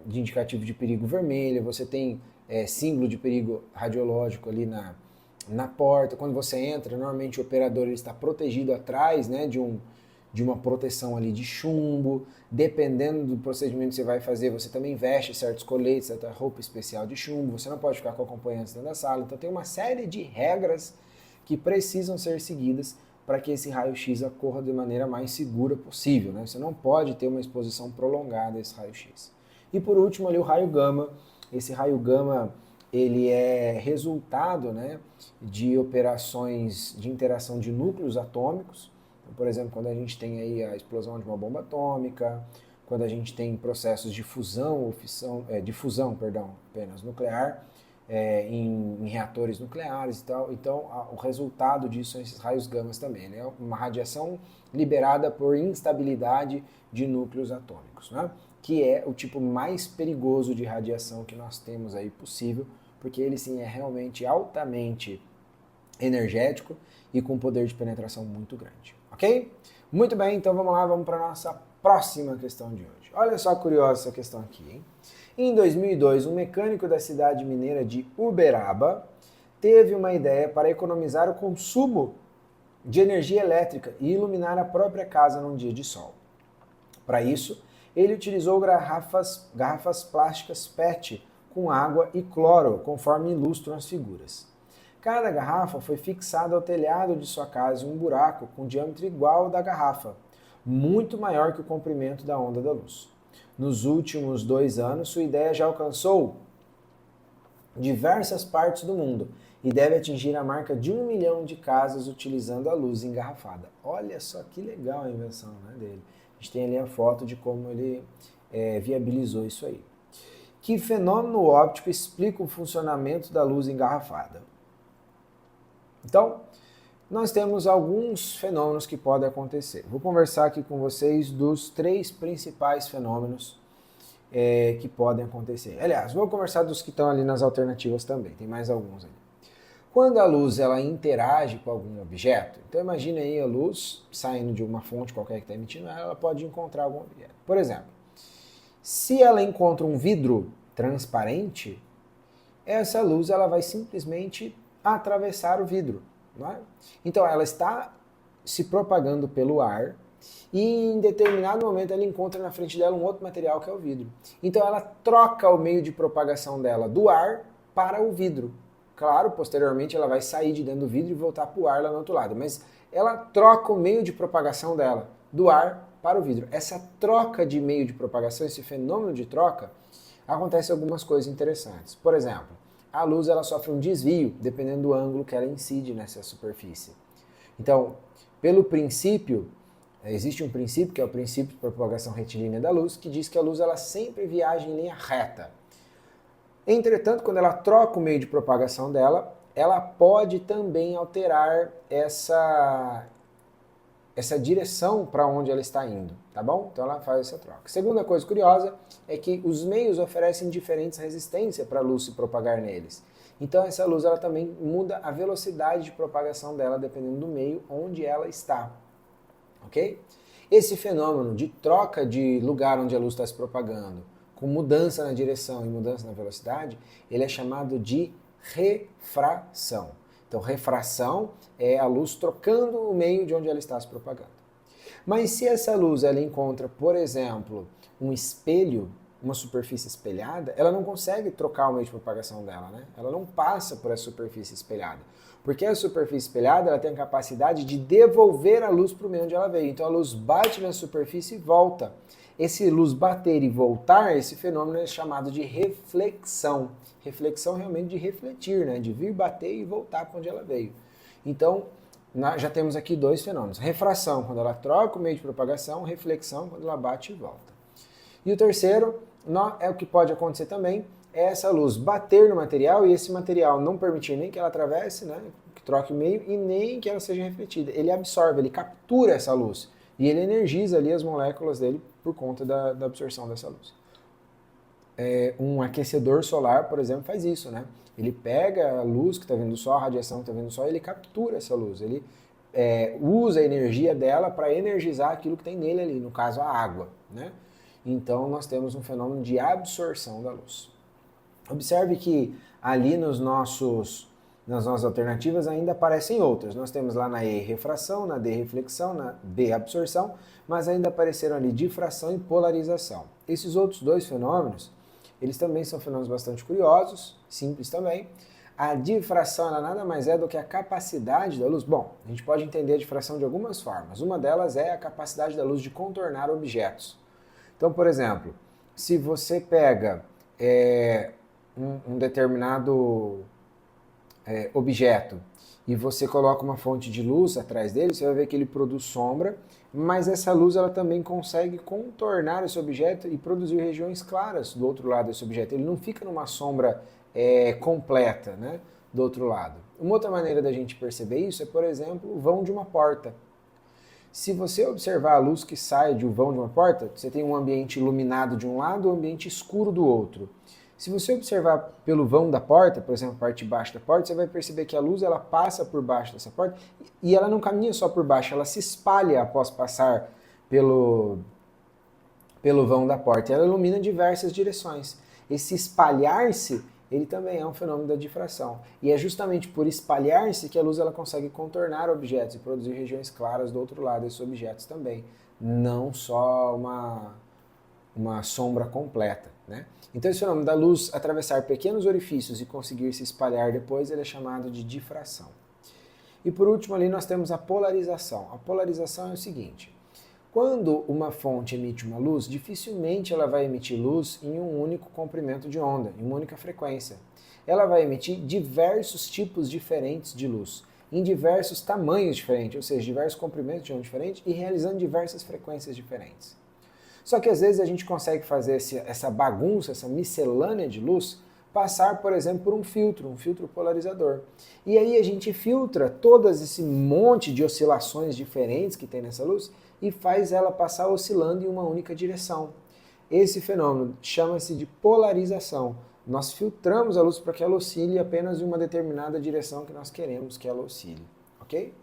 de indicativo de perigo vermelha, você tem símbolo de perigo radiológico ali na porta. Quando você entra, normalmente o operador ele está protegido atrás, né, de uma proteção ali de chumbo. Dependendo do procedimento que você vai fazer, você também veste certos coletes, certa roupa especial de chumbo, você não pode ficar com acompanhantes dentro da sala. Então tem uma série de regras que precisam ser seguidas para que esse raio-x ocorra de maneira mais segura possível, né? Você não pode ter uma exposição prolongada a esse raio-x. E por último ali o raio gama. Esse raio gama ele é resultado, né, de operações de interação de núcleos atômicos. Por exemplo, quando a gente tem aí a explosão de uma bomba atômica, quando a gente tem processos de fusão ou fissão, apenas nuclear, em reatores nucleares e tal. Então, o resultado disso são esses raios gamas também, né? Uma radiação liberada por instabilidade de núcleos atômicos, né? Que é o tipo mais perigoso de radiação que nós temos aí possível, porque ele sim é realmente altamente energético e com poder de penetração muito grande, ok? Muito bem, então vamos lá, vamos para a nossa próxima questão de hoje. Olha só curiosa essa questão aqui, hein? Em 2002, um mecânico da cidade mineira de Uberaba teve uma ideia para economizar o consumo de energia elétrica e iluminar a própria casa num dia de sol. Para isso, ele utilizou garrafas plásticas PET com água e cloro, conforme ilustram as figuras. Cada garrafa foi fixada ao telhado de sua casa em um buraco com diâmetro igual ao da garrafa, muito maior que o comprimento da onda da luz. Nos últimos 2 anos, sua ideia já alcançou diversas partes do mundo e deve atingir a marca de 1 milhão de casas utilizando a luz engarrafada. Olha só que legal a invenção, né, dele. A gente tem ali a foto de como ele viabilizou isso aí. Que fenômeno óptico explica o funcionamento da luz engarrafada? Então, nós temos alguns fenômenos que podem acontecer. Vou conversar aqui com vocês dos 3 principais fenômenos que podem acontecer. Aliás, vou conversar dos que estão ali nas alternativas também, tem mais alguns ali. Quando a luz ela interage com algum objeto, então imagine aí a luz saindo de uma fonte qualquer que está emitindo, ela pode encontrar algum objeto. Por exemplo, se ela encontra um vidro transparente, essa luz ela vai simplesmente atravessar o vidro. Não é? Então ela está se propagando pelo ar e em determinado momento ela encontra na frente dela um outro material que é o vidro. Então ela troca o meio de propagação dela do ar para o vidro. Claro, posteriormente ela vai sair de dentro do vidro e voltar para o ar lá no outro lado, mas ela troca o meio de propagação dela do ar para o vidro. Essa troca de meio de propagação, esse fenômeno de troca, acontece algumas coisas interessantes. Por exemplo, a luz ela sofre um desvio, dependendo do ângulo que ela incide nessa superfície. Então, pelo princípio, existe um princípio, que é o princípio de propagação retilínea da luz, que diz que a luz ela sempre viaja em linha reta. Entretanto, quando ela troca o meio de propagação dela, ela pode também alterar essa direção para onde ela está indo, tá bom? Então ela faz essa troca. Segunda coisa curiosa é que os meios oferecem diferentes resistências para a luz se propagar neles. Então essa luz ela também muda a velocidade de propagação dela dependendo do meio onde ela está, ok? Esse fenômeno de troca de lugar onde a luz está se propagando, com mudança na direção e mudança na velocidade, ele é chamado de refração. Então, refração é a luz trocando o meio de onde ela está se propagando. Mas se essa luz ela encontra, por exemplo, um espelho, uma superfície espelhada, ela não consegue trocar o meio de propagação dela, né? Ela não passa por essa superfície espelhada. Porque a superfície espelhada ela tem a capacidade de devolver a luz para o meio onde ela veio. Então a luz bate na superfície e volta. Esse luz bater e voltar, esse fenômeno é chamado de reflexão. Reflexão realmente de refletir, né? De vir bater e voltar para onde ela veio. Então, já temos aqui 2 fenômenos. Refração, quando ela troca o meio de propagação, reflexão, quando ela bate e volta. E o terceiro, é o que pode acontecer também, é essa luz bater no material e esse material não permitir nem que ela atravesse, né? Que troque o meio, e nem que ela seja refletida. Ele absorve, ele captura essa luz. E ele energiza ali as moléculas dele por conta da absorção dessa luz. Um aquecedor solar, por exemplo, faz isso, né? Ele pega a luz que está vindo do sol, a radiação que está vindo do sol, e ele captura essa luz. Ele usa a energia dela para energizar aquilo que tem nele ali, no caso a água, né? Então nós temos um fenômeno de absorção da luz. Observe que ali nas nossas alternativas ainda aparecem outras. Nós temos lá na E refração, na D reflexão, na B absorção, mas ainda apareceram ali difração e polarização. Esses outros 2 fenômenos, eles também são fenômenos bastante curiosos, simples também. A difração ela nada mais é do que a capacidade da luz. Bom, a gente pode entender a difração de algumas formas. Uma delas é a capacidade da luz de contornar objetos. Então, por exemplo, se você pega um determinado objeto e você coloca uma fonte de luz atrás dele, você vai ver que ele produz sombra, mas essa luz ela também consegue contornar esse objeto e produzir regiões claras do outro lado desse objeto. Ele não fica numa sombra completa, né, do outro lado. Uma outra maneira da gente perceber isso é, por exemplo, o vão de uma porta. Se você observar a luz que sai de um vão de uma porta, você tem um ambiente iluminado de um lado e um ambiente escuro do outro. Se você observar pelo vão da porta, por exemplo, a parte de baixo da porta, você vai perceber que a luz ela passa por baixo dessa porta e ela não caminha só por baixo, ela se espalha após passar pelo vão da porta. Ela ilumina diversas direções. Esse espalhar-se, ele também é um fenômeno da difração. E é justamente por espalhar-se que a luz ela consegue contornar objetos e produzir regiões claras do outro lado desses objetos também. Não só uma sombra completa, né? Então esse fenômeno da luz atravessar pequenos orifícios e conseguir se espalhar depois, ele é chamado de difração. E por último ali nós temos a polarização. A polarização é o seguinte: quando uma fonte emite uma luz, dificilmente ela vai emitir luz em um único comprimento de onda, em uma única frequência. Ela vai emitir diversos tipos diferentes de luz, em diversos tamanhos diferentes, ou seja, diversos comprimentos de onda diferentes e realizando diversas frequências diferentes. Só que às vezes a gente consegue fazer essa bagunça, essa miscelânea de luz, passar, por exemplo, por um filtro polarizador. E aí a gente filtra todas esse monte de oscilações diferentes que tem nessa luz e faz ela passar oscilando em uma única direção. Esse fenômeno chama-se de polarização. Nós filtramos a luz para que ela oscile apenas em uma determinada direção que nós queremos que ela oscile, ok?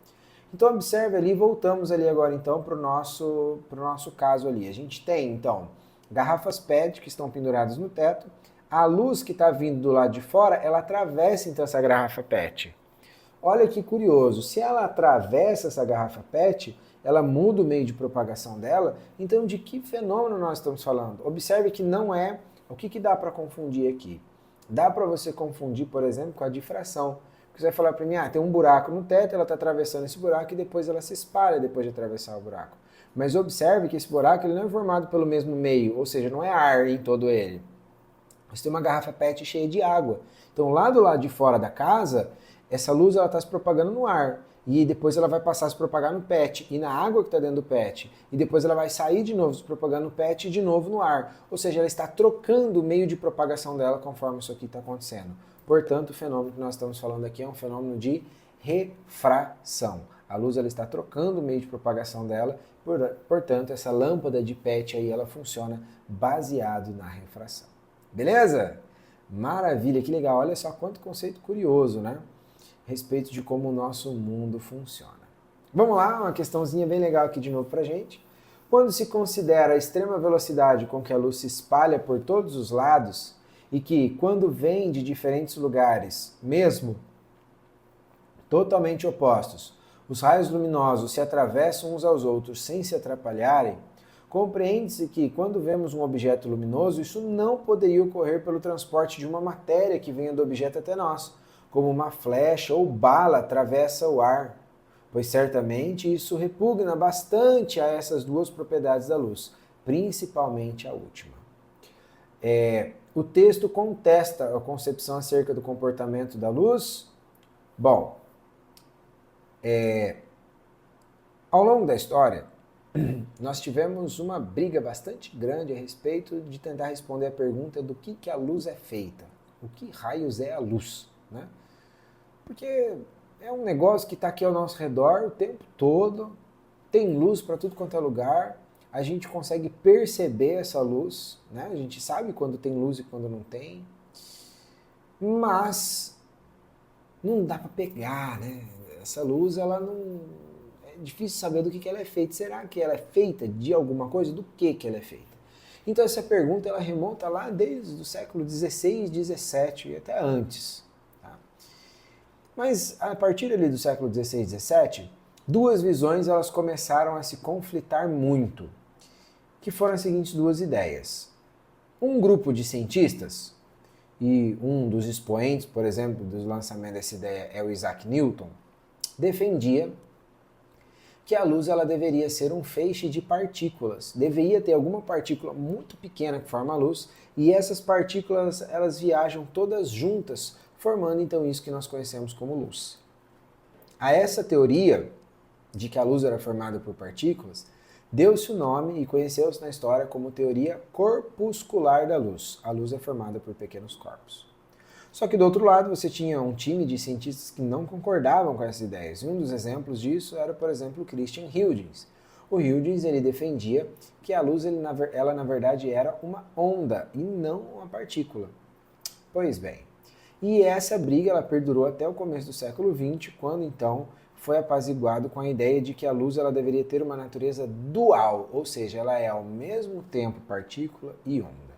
Então observe ali, voltamos ali agora então para o nosso caso ali. A gente tem então garrafas PET que estão penduradas no teto. A luz que está vindo do lado de fora, ela atravessa então essa garrafa PET. Olha que curioso, se ela atravessa essa garrafa PET, ela muda o meio de propagação dela, então de que fenômeno nós estamos falando? Observe que não é, o que dá para confundir aqui? Dá para você confundir, por exemplo, com a difração. Você vai falar para mim, tem um buraco no teto, ela está atravessando esse buraco e depois ela se espalha depois de atravessar o buraco. Mas observe que esse buraco ele não é formado pelo mesmo meio, ou seja, não é ar em todo ele. Você tem uma garrafa PET cheia de água. Então lá do lado de fora da casa, essa luz ela está se propagando no ar. E depois ela vai passar a se propagar no PET e na água que está dentro do PET. E depois ela vai sair de novo se propagando no PET e de novo no ar. Ou seja, ela está trocando o meio de propagação dela conforme isso aqui está acontecendo. Portanto, o fenômeno que nós estamos falando aqui é um fenômeno de refração. A luz ela está trocando o meio de propagação dela, portanto, essa lâmpada de PET aí ela funciona baseado na refração. Beleza? Maravilha, que legal. Olha só quanto conceito curioso, né? A respeito de como o nosso mundo funciona. Vamos lá, uma questãozinha bem legal aqui de novo pra gente. Quando se considera a extrema velocidade com que a luz se espalha por todos os lados e que, quando vem de diferentes lugares, mesmo totalmente opostos, os raios luminosos se atravessam uns aos outros sem se atrapalharem, compreende-se que, quando vemos um objeto luminoso, isso não poderia ocorrer pelo transporte de uma matéria que venha do objeto até nós, como uma flecha ou bala atravessa o ar, pois certamente isso repugna bastante a essas duas propriedades da luz, principalmente a última. O texto contesta a concepção acerca do comportamento da luz. Bom, ao longo da história, nós tivemos uma briga bastante grande a respeito de tentar responder a pergunta do que a luz é feita. O que raios é a luz, né? Porque é um negócio que está aqui ao nosso redor o tempo todo, tem luz para tudo quanto é lugar, a gente consegue perceber essa luz, né? A gente sabe quando tem luz e quando não tem, mas não dá para pegar, né? Essa luz, ela não... é difícil saber do que ela é feita. Será que ela é feita de alguma coisa? Do que ela é feita? Então essa pergunta ela remonta lá desde o século XVI, XVII e até antes. Mas a partir ali do século XVI e XVII, duas visões elas começaram a se conflitar muito, que foram as seguintes duas ideias. Um grupo de cientistas, e um dos expoentes, por exemplo, do lançamento dessa ideia é o Isaac Newton, defendia que a luz ela deveria ser um feixe de partículas. Deveria ter alguma partícula muito pequena que forma a luz, e essas partículas elas viajam todas juntas, formando então isso que nós conhecemos como luz. A essa teoria de que a luz era formada por partículas, deu-se o nome e conheceu-se na história como teoria corpuscular da luz. A luz é formada por pequenos corpos. Só que do outro lado você tinha um time de cientistas que não concordavam com essas ideias. E um dos exemplos disso era, por exemplo, Christian Huygens. O Huygens ele defendia que a luz ela na verdade era uma onda e não uma partícula. Pois bem, e essa briga ela perdurou até o começo do século XX, quando então foi apaziguado com a ideia de que a luz ela deveria ter uma natureza dual, ou seja, ela é ao mesmo tempo partícula e onda.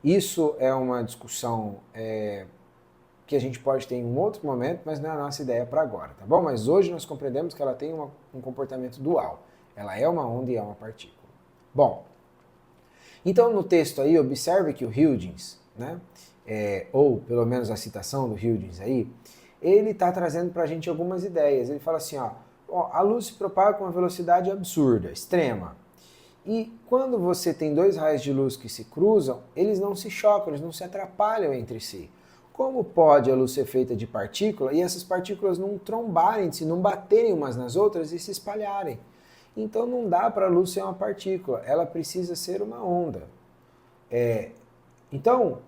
Isso é uma discussão que a gente pode ter em um outro momento, mas não é a nossa ideia para agora, tá bom? Mas hoje nós compreendemos que ela tem um comportamento dual. Ela é uma onda e é uma partícula. Bom, então no texto aí, observe que o Huygens, né, ou pelo menos a citação do Huygens aí, ele está trazendo para a gente algumas ideias. Ele fala assim, a luz se propaga com uma velocidade absurda, extrema. E quando você tem dois raios de luz que se cruzam, eles não se chocam, eles não se atrapalham entre si. Como pode a luz ser feita de partícula e essas partículas não trombarem, se não baterem umas nas outras e se espalharem? Então não dá para a luz ser uma partícula, ela precisa ser uma onda. Então,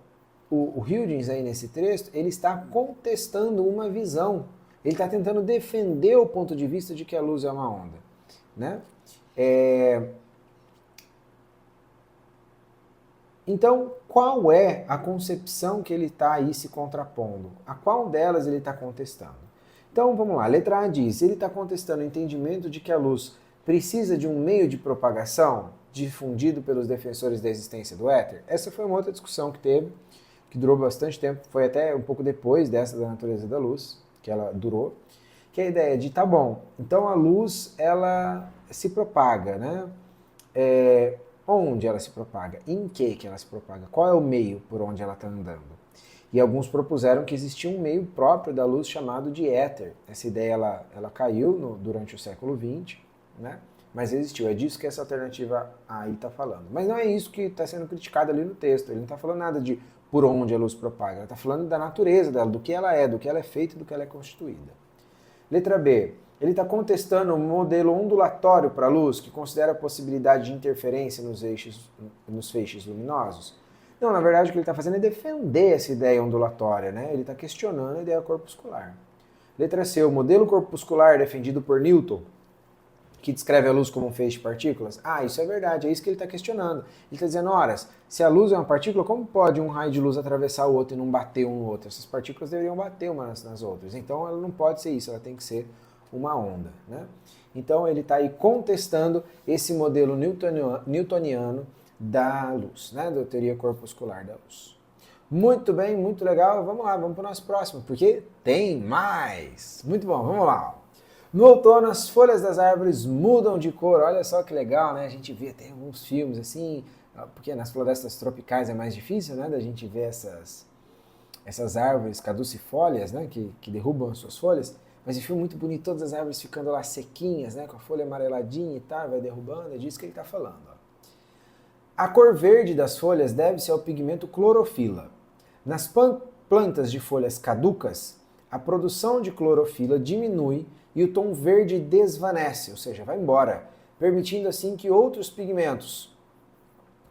o Huygens aí nesse texto, ele está contestando uma visão. Ele está tentando defender o ponto de vista de que a luz é uma onda, né? Então, qual é a concepção que ele está aí se contrapondo? A qual delas ele está contestando? Então, vamos lá. Letra A diz, ele está contestando o entendimento de que a luz precisa de um meio de propagação difundido pelos defensores da existência do éter? Essa foi uma outra discussão que teve, que durou bastante tempo, foi até um pouco depois dessa da natureza da luz, que ela durou, que é a ideia de, tá bom, então a luz, ela se propaga, né? Onde ela se propaga? Em que ela se propaga? Qual é o meio por onde ela está andando? E alguns propuseram que existia um meio próprio da luz chamado de éter. Essa ideia ela caiu durante o século XX, né? Mas existiu. É disso que essa alternativa aí está falando. Mas não é isso que está sendo criticado ali no texto. Ele não está falando nada de por onde a luz propaga. Ela está falando da natureza dela, do que ela é feita e do que ela é constituída. Letra B. Ele está contestando um modelo ondulatório para a luz que considera a possibilidade de interferência nos feixes luminosos? Não, na verdade o que ele está fazendo é defender essa ideia ondulatória, né? Ele está questionando a ideia corpuscular. Letra C. O modelo corpuscular defendido por Newton, que descreve a luz como um feixe de partículas? Isso é verdade, é isso que ele está questionando. Ele está dizendo, se a luz é uma partícula, como pode um raio de luz atravessar o outro e não bater um no outro? Essas partículas deveriam bater umas nas outras. Então ela não pode ser isso, ela tem que ser uma onda, né? Então ele está aí contestando esse modelo newtoniano da luz, né? Da teoria corpuscular da luz. Muito bem, muito legal. Vamos lá, vamos para o nosso próximo, porque tem mais. Muito bom, vamos lá. No outono, as folhas das árvores mudam de cor. Olha só que legal, né? A gente vê até alguns filmes assim, porque nas florestas tropicais é mais difícil, né? Da gente ver essas árvores caducifólias, né? Que derrubam as suas folhas. Mas em filme muito bonito, todas as árvores ficando lá sequinhas, né? Com a folha amareladinha e tal, vai derrubando. É disso que ele está falando. A cor verde das folhas deve-se ao pigmento clorofila. Nas plantas de folhas caducas, a produção de clorofila diminui e o tom verde desvanece, ou seja, vai embora, permitindo assim que outros pigmentos,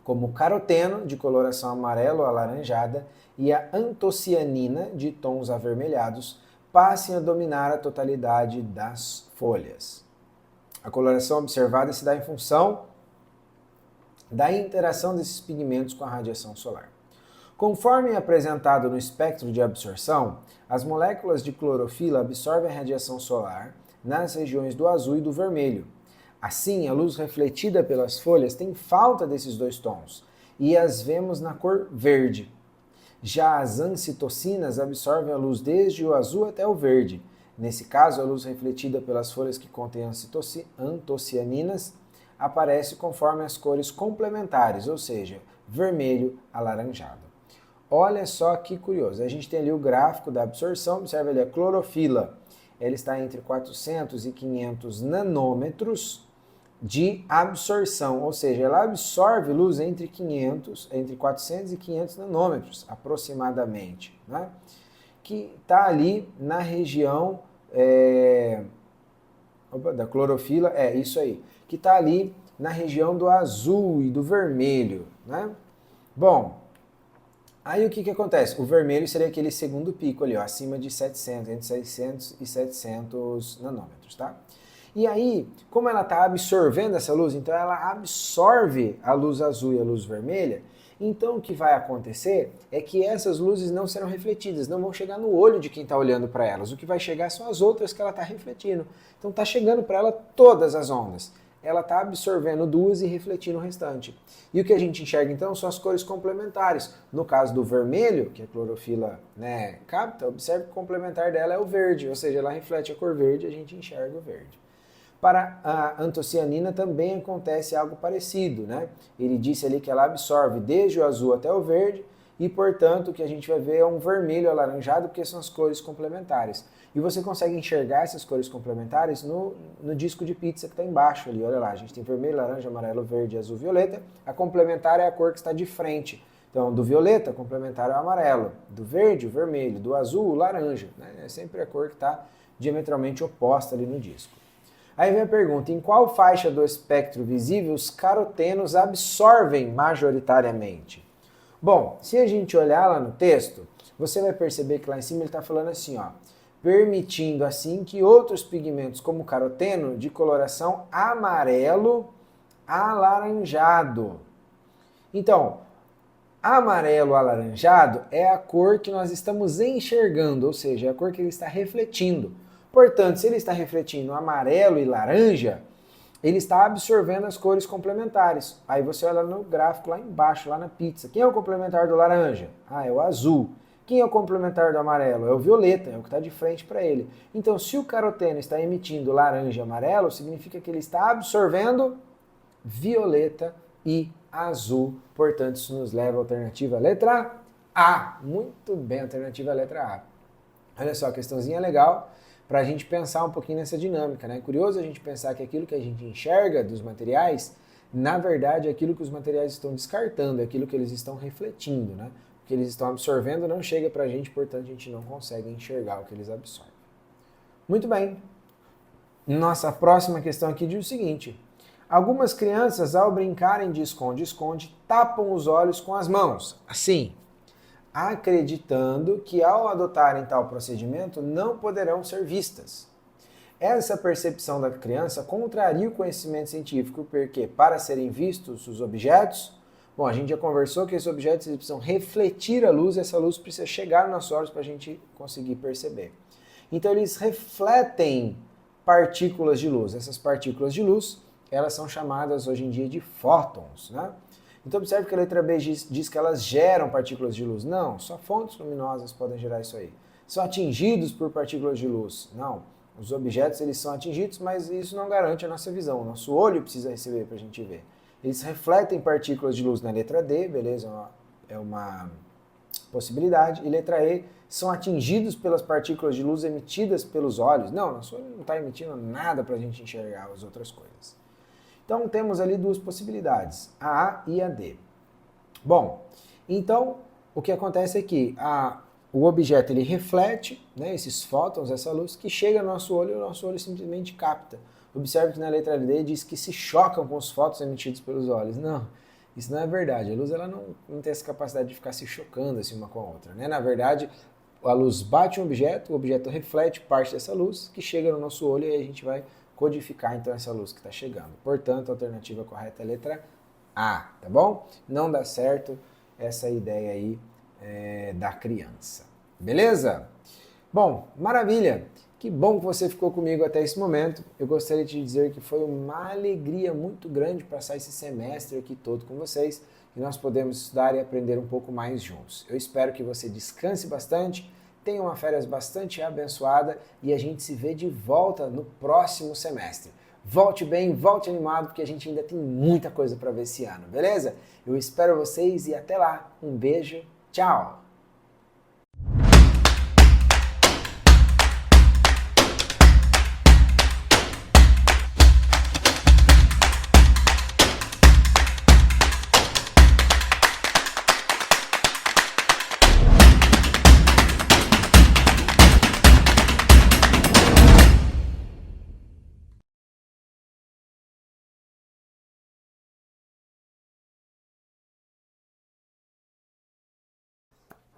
como o caroteno, de coloração amarelo ou alaranjada, e a antocianina, de tons avermelhados, passem a dominar a totalidade das folhas. A coloração observada se dá em função da interação desses pigmentos com a radiação solar. Conforme apresentado no espectro de absorção, as moléculas de clorofila absorvem a radiação solar nas regiões do azul e do vermelho. Assim, a luz refletida pelas folhas tem falta desses dois tons e as vemos na cor verde. Já as ancitocinas absorvem a luz desde o azul até o verde. Nesse caso, a luz refletida pelas folhas que contêm antocianinas aparece conforme as cores complementares, ou seja, vermelho alaranjado. Olha só que curioso, a gente tem ali o gráfico da absorção, observa ali a clorofila, ela está entre 400 e 500 nanômetros de absorção, ou seja, ela absorve luz entre 400 e 500 nanômetros, aproximadamente, né? que está ali na região da clorofila, isso aí, que está ali na região do azul e do vermelho, né? Bom, aí o que acontece? O vermelho seria aquele segundo pico ali, ó, acima de 700, entre 600 e 700 nanômetros, tá? E aí, como ela está absorvendo essa luz, então ela absorve a luz azul e a luz vermelha, então o que vai acontecer é que essas luzes não serão refletidas, não vão chegar no olho de quem está olhando para elas. O que vai chegar são as outras que ela está refletindo. Então está chegando para ela todas as ondas. Ela está absorvendo duas e refletindo o restante. E o que a gente enxerga então são as cores complementares. No caso do vermelho, que a clorofila, né, capta, observe que o complementar dela é o verde, ou seja, ela reflete a cor verde e a gente enxerga o verde. Para a antocianina também acontece algo parecido, né? Ele disse ali que ela absorve desde o azul até o verde e, portanto, o que a gente vai ver é um vermelho alaranjado, porque são as cores complementares. E você consegue enxergar essas cores complementares no disco de pizza que está embaixo ali, olha lá. A gente tem vermelho, laranja, amarelo, verde, azul, violeta. A complementar é a cor que está de frente. Então, do violeta, complementar é o amarelo. Do verde, o vermelho. Do azul, o laranja. Né? É sempre a cor que está diametralmente oposta ali no disco. Aí vem a pergunta, em qual faixa do espectro visível os carotenos absorvem majoritariamente? Bom, se a gente olhar lá no texto, você vai perceber que lá em cima ele está falando assim, ó, permitindo assim que outros pigmentos como o caroteno de coloração amarelo alaranjado. Então, amarelo alaranjado é a cor que nós estamos enxergando, ou seja, é a cor que ele está refletindo. Portanto, se ele está refletindo amarelo e laranja, ele está absorvendo as cores complementares. Aí você olha no gráfico lá embaixo, lá na pizza. Quem é o complementar do laranja? Ah, é o azul. Quem é o complementar do amarelo? É o violeta, é o que está de frente para ele. Então, se o caroteno está emitindo laranja e amarelo, significa que ele está absorvendo violeta e azul. Portanto, isso nos leva à alternativa letra A. Muito bem, alternativa letra A. Olha só, questãozinha legal para a gente pensar um pouquinho nessa dinâmica, né? É curioso a gente pensar que aquilo que a gente enxerga dos materiais, na verdade, é aquilo que os materiais estão descartando, é aquilo que eles estão refletindo, né? O que eles estão absorvendo não chega para a gente, portanto, a gente não consegue enxergar o que eles absorvem. Muito bem. Nossa próxima questão aqui diz o seguinte. Algumas crianças, ao brincarem de esconde-esconde, tapam os olhos com as mãos, assim, acreditando que ao adotarem tal procedimento não poderão ser vistas. Essa percepção da criança contraria o conhecimento científico, porque para serem vistos os objetos, bom, a gente já conversou que esses objetos precisam refletir a luz e essa luz precisa chegar nos nossos olhos para a gente conseguir perceber. Então eles refletem partículas de luz. Essas partículas de luz, elas são chamadas hoje em dia de fótons, né? Então observe que a letra B diz que elas geram partículas de luz. Não, só fontes luminosas podem gerar isso aí. São atingidos por partículas de luz. Não, os objetos eles são atingidos, mas isso não garante a nossa visão. O nosso olho precisa receber para a gente ver. Eles refletem partículas de luz na letra D, beleza? É uma possibilidade. E letra E, são atingidos pelas partículas de luz emitidas pelos olhos. Não, nosso olho não está emitindo nada para a gente enxergar as outras coisas. Então, temos ali duas possibilidades, a A e a D. Bom, então, o que acontece é que o objeto ele reflete, né, esses fótons, essa luz, que chega no nosso olho e o nosso olho simplesmente capta. Observe que na letra D diz que se chocam com os fótons emitidos pelos olhos. Não, isso não é verdade. A luz ela não tem essa capacidade de ficar se chocando assim uma com a outra, né? Na verdade, a luz bate um objeto, o objeto reflete parte dessa luz que chega no nosso olho e aí a gente vai codificar então essa luz que está chegando. Portanto, a alternativa correta é a letra A, tá bom? Não dá certo essa ideia aí da criança. Beleza? Bom, maravilha! Que bom que você ficou comigo até esse momento. Eu gostaria de te dizer que foi uma alegria muito grande passar esse semestre aqui todo com vocês e nós podemos estudar e aprender um pouco mais juntos. Eu espero que você descanse bastante, tenha uma férias bastante abençoada e a gente se vê de volta no próximo semestre. Volte bem, volte animado, porque a gente ainda tem muita coisa para ver esse ano, beleza? Eu espero vocês e até lá. Um beijo, tchau!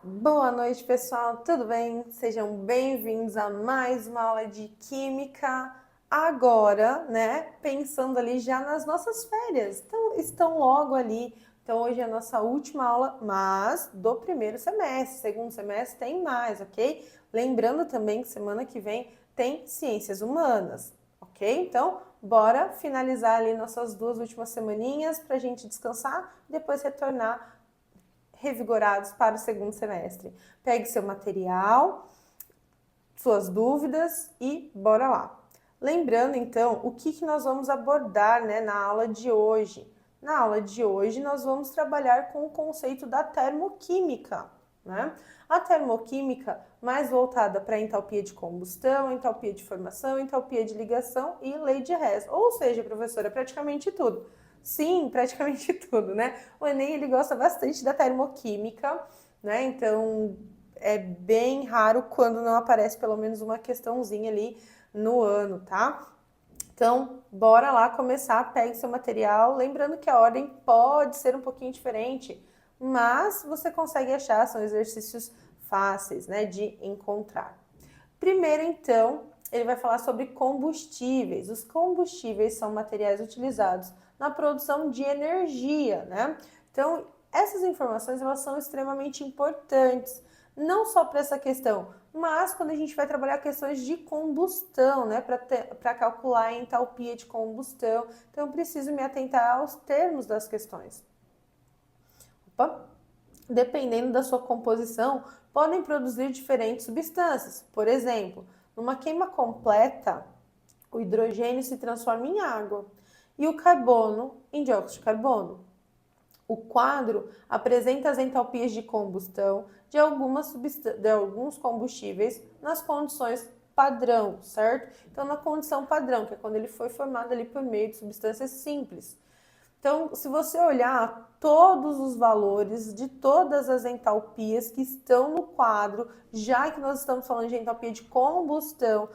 Boa noite, pessoal, tudo bem? Sejam bem-vindos a mais uma aula de Química. Agora, né, pensando ali já nas nossas férias. Então, estão logo ali. Então, hoje é a nossa última aula, mas do primeiro semestre. Segundo semestre tem mais, ok? Lembrando também que semana que vem tem Ciências Humanas, ok? Então, bora finalizar ali nossas 2 últimas semaninhas para a gente descansar e depois retornar revigorados para o segundo semestre. Pegue seu material, suas dúvidas e bora lá. Lembrando, então, o que nós vamos abordar, né, na aula de hoje. Na aula de hoje, nós vamos trabalhar com o conceito da termoquímica, né? A termoquímica mais voltada para entalpia de combustão, entalpia de formação, entalpia de ligação e lei de Hess. Ou seja, professora, praticamente tudo. Sim, praticamente tudo, né? O Enem, ele gosta bastante da termoquímica, né? Então, é bem raro quando não aparece pelo menos uma questãozinha ali no ano, tá? Então, bora lá começar, pegue seu material. Lembrando que a ordem pode ser um pouquinho diferente, mas você consegue achar, são exercícios fáceis, né, de encontrar. Primeiro, então, ele vai falar sobre combustíveis. Os combustíveis são materiais utilizados na produção de energia, né? Então, essas informações, elas são extremamente importantes, não só para essa questão, mas quando a gente vai trabalhar questões de combustão, né, para calcular a entalpia de combustão. Então, eu preciso me atentar aos termos das questões. Opa! Dependendo da sua composição, podem produzir diferentes substâncias. Por exemplo, numa queima completa, o hidrogênio se transforma em água e o carbono em dióxido de carbono. O quadro apresenta as entalpias de combustão de alguns combustíveis nas condições padrão, certo? Então, na condição padrão, que é quando ele foi formado ali por meio de substâncias simples. Então, se você olhar todos os valores de todas as entalpias que estão no quadro, já que nós estamos falando de entalpia de combustão,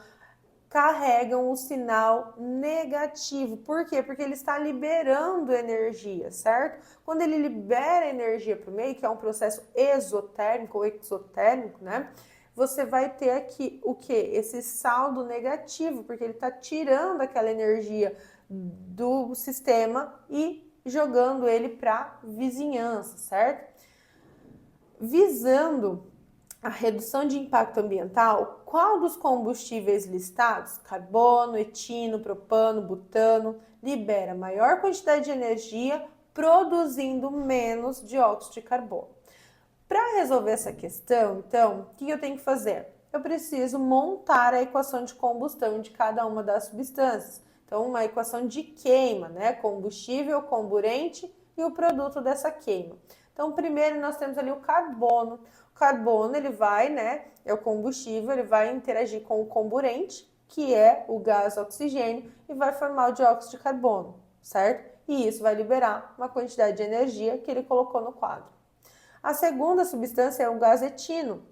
carregam o sinal negativo. Por quê? Porque ele está liberando energia, certo? Quando ele libera energia para o meio, que é um processo exotérmico ou exotérmico, né? Você vai ter aqui o que? Esse saldo negativo, porque ele está tirando aquela energia do sistema e jogando ele para a vizinhança, certo? Visando a redução de impacto ambiental, qual dos combustíveis listados, carbono, etino, propano, butano, libera maior quantidade de energia, produzindo menos dióxido de carbono? Para resolver essa questão, então, o que eu tenho que fazer? Eu preciso montar a equação de combustão de cada uma das substâncias. Então, uma equação de queima, né? Combustível, comburente e o produto dessa queima. Então, primeiro nós temos ali o carbono. O carbono, ele vai, né? É o combustível, ele vai interagir com o comburente, que é o gás oxigênio, e vai formar o dióxido de carbono, certo? E isso vai liberar uma quantidade de energia que ele colocou no quadro. A segunda substância é o gás etino.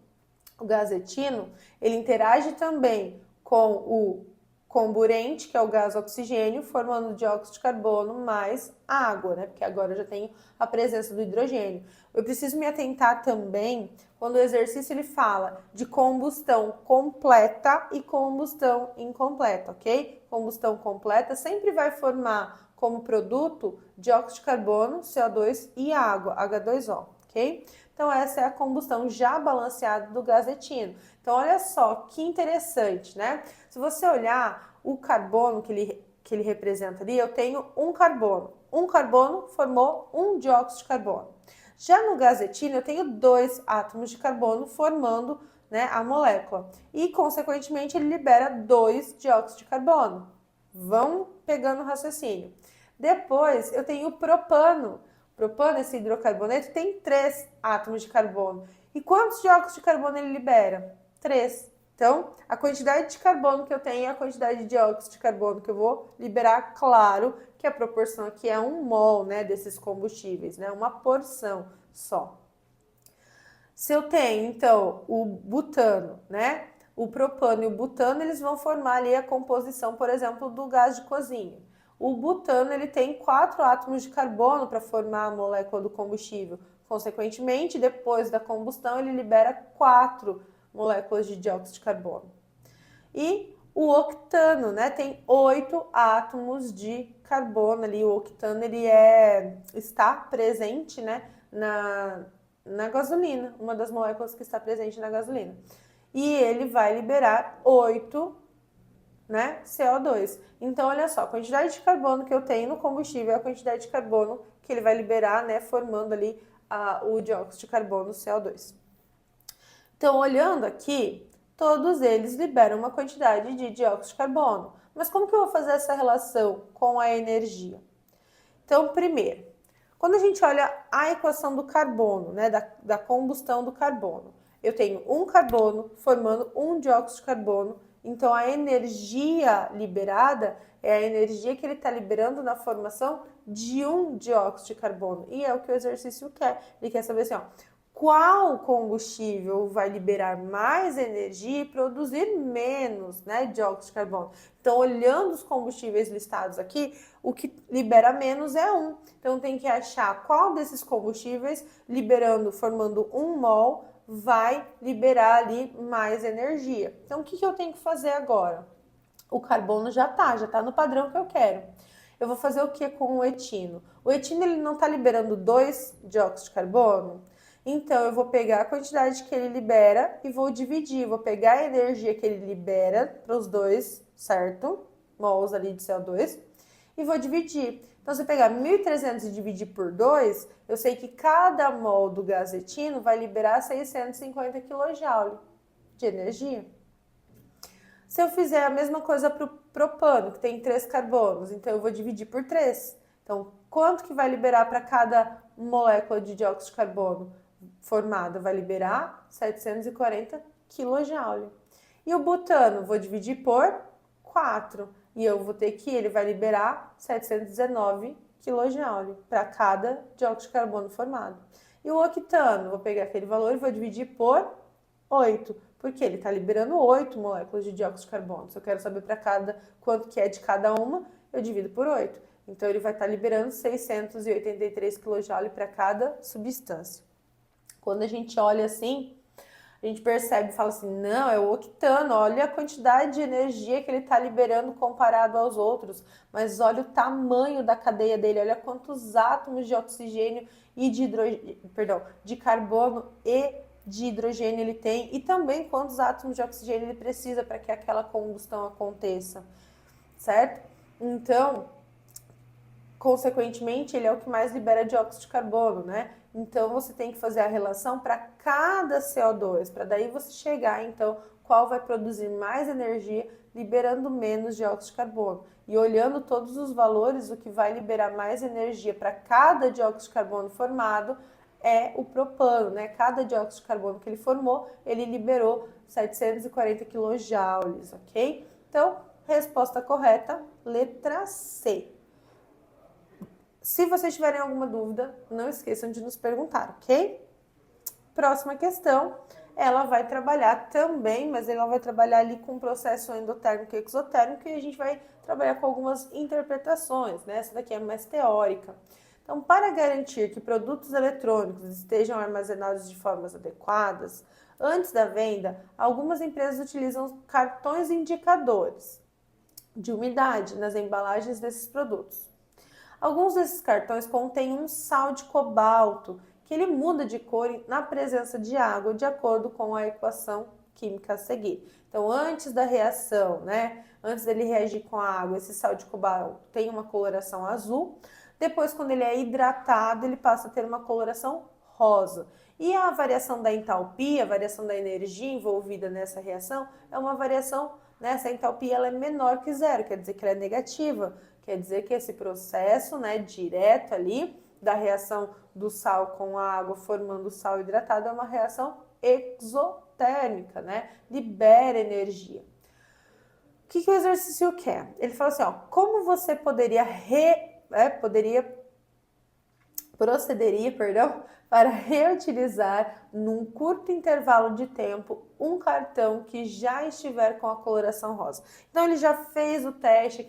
O gás etino, ele interage também com o comburente, que é o gás oxigênio, formando dióxido de carbono mais água, né? Porque agora eu já tenho a presença do hidrogênio. Eu preciso me atentar também quando o exercício ele fala de combustão completa e combustão incompleta, ok? Combustão completa sempre vai formar como produto dióxido de carbono, CO2 e água, H2O, ok? Então, essa é a combustão já balanceada do gás etino. Então, olha só que interessante, né? Se você olhar o carbono que ele representa ali, eu tenho um carbono. Um carbono formou um dióxido de carbono. Já no gás etino, eu tenho 2 átomos de carbono formando, né, a molécula. E, consequentemente, ele libera 2 dióxidos de carbono. Vão pegando o raciocínio. Depois, eu tenho o propano. Propano, esse hidrocarboneto, tem 3 átomos de carbono. E quantos dióxidos de carbono ele libera? 3. Então, a quantidade de carbono que eu tenho é a quantidade de dióxido de carbono que eu vou liberar. Claro que a proporção aqui é 1 mol, né, desses combustíveis, né, uma porção só. Se eu tenho, então, o butano, né, o propano e o butano, eles vão formar ali a composição, por exemplo, do gás de cozinha. O butano, ele tem 4 átomos de carbono para formar a molécula do combustível. O Consequentemente, depois da combustão, ele libera 4 moléculas de dióxido de carbono. E o octano, né, tem 8 átomos de carbono ali. O octano ele está presente, né, na gasolina, uma das moléculas que está presente na gasolina. E ele vai liberar 8, né, CO2. Então, olha só, a quantidade de carbono que eu tenho no combustível é a quantidade de carbono que ele vai liberar, né, formando ali o dióxido de carbono, CO2. Então, olhando aqui, todos eles liberam uma quantidade de dióxido de carbono. Mas como que eu vou fazer essa relação com a energia? Então, primeiro, quando a gente olha a equação do carbono, né, da combustão do carbono, eu tenho um carbono formando um dióxido de carbono, então a energia liberada é a energia que ele está liberando na formação de um dióxido de carbono. E é o que o exercício quer. Ele quer saber assim, ó, qual combustível vai liberar mais energia e produzir menos, né, dióxido de carbono. Então, olhando os combustíveis listados aqui, o que libera menos é um. Então, tem que achar qual desses combustíveis, formando 1 mol, vai liberar ali mais energia. Então, o que eu tenho que fazer agora? O carbono já tá no padrão que eu quero. Eu vou fazer o que com o etino? O etino ele não está liberando 2 dióxidos de carbono? Então, eu vou pegar a quantidade que ele libera e vou dividir. Vou pegar a energia que ele libera para os 2, certo? Mols ali de CO2. E vou dividir. Então, se eu pegar 1.300 e dividir por 2, eu sei que cada mol do gás etino vai liberar 650 kJ de energia. Se eu fizer a mesma coisa para o propano, que tem 3 carbonos, então eu vou dividir por 3. Então, quanto que vai liberar para cada molécula de dióxido de carbono formada? Vai liberar 740 kJ. E o butano, vou dividir por 4. E eu vou ter que ele vai liberar 719 kJ para cada dióxido de carbono formado. E o octano, vou pegar aquele valor e vou dividir por 8, porque ele está liberando 8 moléculas de dióxido de carbono. Se eu quero saber para cada quanto que é de cada uma, eu divido por 8. Então, ele vai estar liberando 683 kJ para cada substância. Quando a gente olha assim, a gente percebe e fala assim, não, é o octano, olha a quantidade de energia que ele está liberando comparado aos outros, mas olha o tamanho da cadeia dele, olha quantos átomos de oxigênio e de carbono e de hidrogênio ele tem e também quantos átomos de oxigênio ele precisa para que aquela combustão aconteça, certo? Então, consequentemente, ele é o que mais libera dióxido de carbono, né? Então, você tem que fazer a relação para cada CO2, para daí você chegar, então, qual vai produzir mais energia, liberando menos dióxido de carbono. E olhando todos os valores, o que vai liberar mais energia para cada dióxido de carbono formado é o propano, né? Cada dióxido de carbono que ele formou, ele liberou 740 kJ, ok? Então, resposta correta, letra C. Se vocês tiverem alguma dúvida, não esqueçam de nos perguntar, ok? Próxima questão, ela vai trabalhar também, mas ela vai trabalhar ali com processo endotérmico e exotérmico e a gente vai trabalhar com algumas interpretações, né? Essa daqui é mais teórica. Então, para garantir que produtos eletrônicos estejam armazenados de formas adequadas, antes da venda, algumas empresas utilizam cartões indicadores de umidade nas embalagens desses produtos. Alguns desses cartões contêm um sal de cobalto, que ele muda de cor na presença de água, de acordo com a equação química a seguir. Então, antes da reação, né, antes dele reagir com a água, esse sal de cobalto tem uma coloração azul. Depois, quando ele é hidratado, ele passa a ter uma coloração rosa. E a variação da entalpia, a variação da energia envolvida nessa reação, é uma variação, né, essa entalpia ela é menor que zero, quer dizer que ela é negativa. Quer dizer que esse processo, né, direto ali, da reação do sal com a água formando o sal hidratado, é uma reação exotérmica, né? Libera energia. O que o exercício quer? Ele fala assim, ó, como você poderia procederia, para reutilizar num curto intervalo de tempo um cartão que já estiver com a coloração rosa. Então ele já fez o teste,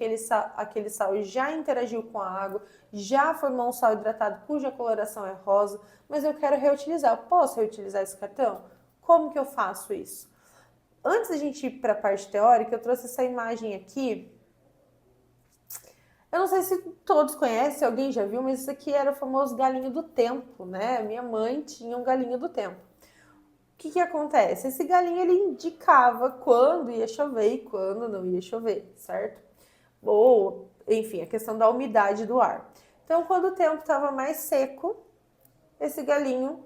aquele sal já interagiu com a água, já formou um sal hidratado cuja coloração é rosa, mas eu quero reutilizar. Eu posso reutilizar esse cartão? Como que eu faço isso? Antes da gente ir para a parte teórica, eu trouxe essa imagem aqui. Eu não sei se todos conhecem, se alguém já viu, mas isso aqui era o famoso galinho do tempo, né? Minha mãe tinha um galinho do tempo. O que acontece? Esse galinho, ele indicava quando ia chover e quando não ia chover, certo? Ou, enfim, a questão da umidade do ar. Então, quando o tempo estava mais seco, esse galinho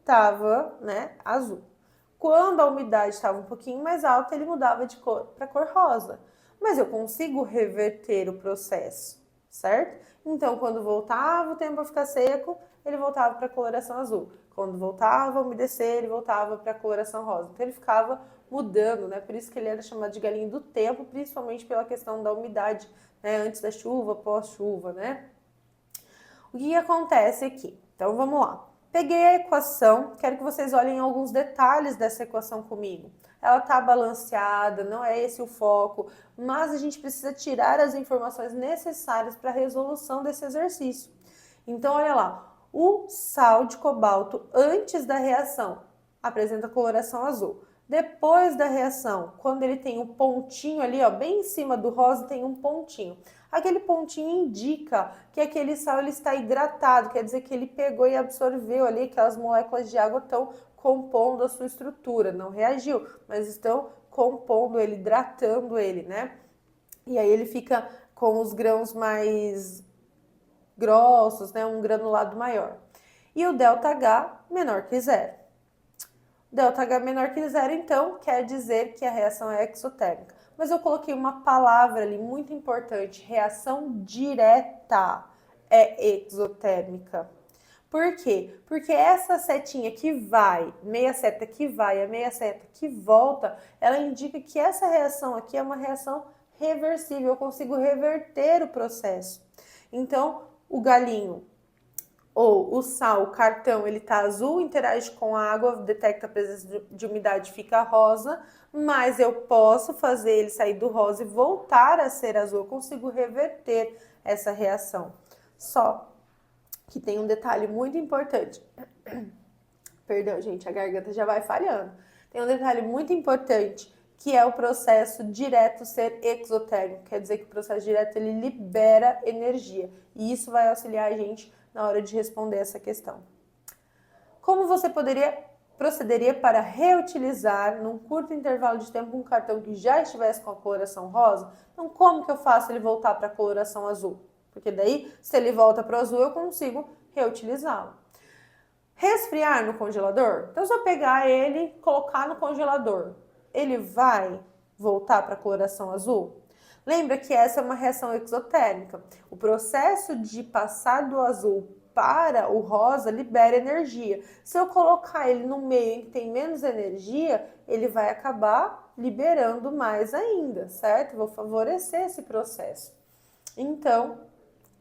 estava, né, azul. Quando a umidade estava um pouquinho mais alta, ele mudava de cor para cor rosa. Mas eu consigo reverter o processo, certo? Então, quando voltava o tempo a ficar seco, ele voltava para a coloração azul. Quando voltava a umedecer, ele voltava para a coloração rosa. Então, ele ficava mudando, né? Por isso que ele era chamado de galinho do tempo, principalmente pela questão da umidade, né? Antes da chuva, pós-chuva, né? O que acontece aqui? Então, vamos lá. Peguei a equação, quero que vocês olhem alguns detalhes dessa equação comigo. Ela está balanceada, não é esse o foco, mas a gente precisa tirar as informações necessárias para a resolução desse exercício. Então, olha lá, o sal de cobalto antes da reação apresenta coloração azul. Depois da reação, quando ele tem um pontinho ali, ó, bem em cima do rosa tem um pontinho. Aquele pontinho indica que aquele sal ele está hidratado, quer dizer que ele pegou e absorveu ali, aquelas moléculas de água estão compondo a sua estrutura, não reagiu, mas estão compondo ele, hidratando ele, né? E aí ele fica com os grãos mais grossos, né? Um granulado maior. E o ΔH menor que zero. ΔH menor que zero, então, quer dizer que a reação é exotérmica. Mas eu coloquei uma palavra ali muito importante, reação direta é exotérmica. Por quê? Porque essa setinha que vai, meia seta que vai, a meia seta que volta, ela indica que essa reação aqui é uma reação reversível, eu consigo reverter o processo. Então, o galinho ou o sal, o cartão, ele tá azul, interage com a água, detecta a presença de umidade, fica rosa, mas eu posso fazer ele sair do rosa e voltar a ser azul, eu consigo reverter essa reação. Só que tem um detalhe muito importante. Perdão, gente, a garganta já vai falhando. Tem um detalhe muito importante, que é o processo direto ser exotérmico. Quer dizer que o processo direto, ele libera energia. E isso vai auxiliar a gente na hora de responder essa questão. Como você procederia para reutilizar num curto intervalo de tempo um cartão que já estivesse com a coloração rosa? Então, como que eu faço ele voltar para a coloração azul? Porque daí, se ele volta para o azul, eu consigo reutilizá-lo. Resfriar no congelador? Então, se eu pegar ele e colocar no congelador, ele vai voltar para a coloração azul? Lembra que essa é uma reação exotérmica. O processo de passar do azul para o rosa libera energia. Se eu colocar ele no meio em que tem menos energia, ele vai acabar liberando mais ainda, certo? Vou favorecer esse processo. Então,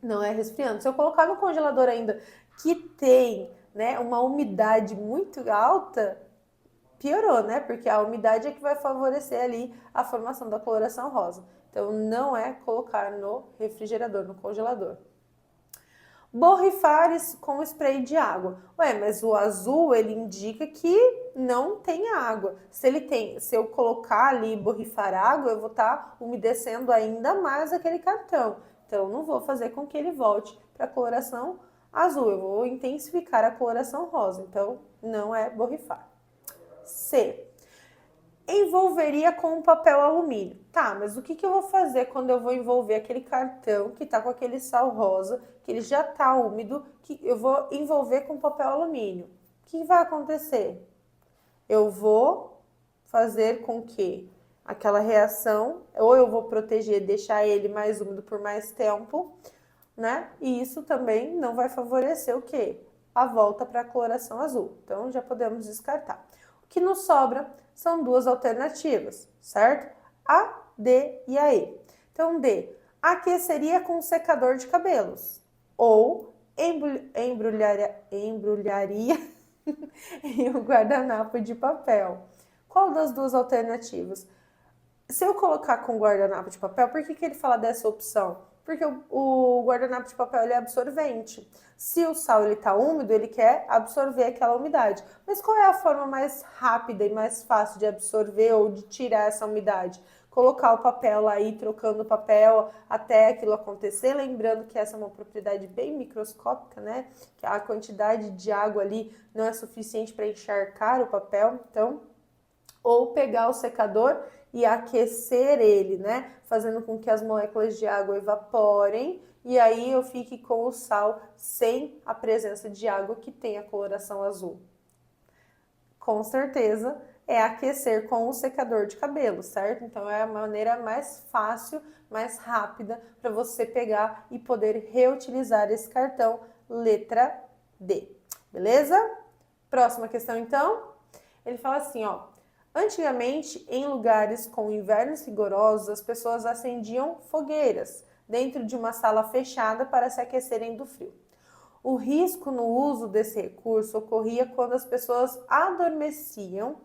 não é resfriando. Se eu colocar no congelador ainda que tem, né, uma umidade muito alta, piorou, né? Porque a umidade é que vai favorecer ali a formação da coloração rosa. Então, não é colocar no refrigerador, no congelador. Borrifar com spray de água. Ué, mas o azul, ele indica que não tem água. Se eu colocar ali e borrifar água, eu vou estar umedecendo ainda mais aquele cartão. Então, não vou fazer com que ele volte para a coloração azul. Eu vou intensificar a coloração rosa. Então, não é borrifar. C. Envolveria com um papel alumínio. Tá, mas o que eu vou fazer quando eu vou envolver aquele cartão que tá com aquele sal rosa, que ele já tá úmido, que eu vou envolver com papel alumínio? O que vai acontecer? Eu vou fazer com que aquela reação, ou eu vou proteger, deixar ele mais úmido por mais tempo, né? E isso também não vai favorecer o quê? A volta para a coloração azul. Então, já podemos descartar. O que nos sobra são duas alternativas, certo? A, D e a E. Então, D, aqueceria com secador de cabelos ou embrulharia em um guardanapo de papel. Qual das duas alternativas? Se eu colocar com guardanapo de papel, por que ele fala dessa opção? Porque o guardanapo de papel ele é absorvente. Se o sal está úmido, ele quer absorver aquela umidade. Mas qual é a forma mais rápida e mais fácil de absorver ou de tirar essa umidade? Colocar o papel lá e ir trocando o papel até aquilo acontecer. Lembrando que essa é uma propriedade bem microscópica, né? Que a quantidade de água ali não é suficiente para encharcar o papel. Então, ou pegar o secador e aquecer ele, né? Fazendo com que as moléculas de água evaporem e aí eu fique com o sal sem a presença de água que tem a coloração azul. Com certeza é aquecer com o secador de cabelo, certo? Então é a maneira mais fácil, mais rápida para você pegar e poder reutilizar esse cartão, letra D. Beleza? Próxima questão então. Ele fala assim, ó. Antigamente, em lugares com invernos rigorosos, as pessoas acendiam fogueiras dentro de uma sala fechada para se aquecerem do frio. O risco no uso desse recurso ocorria quando as pessoas adormeciam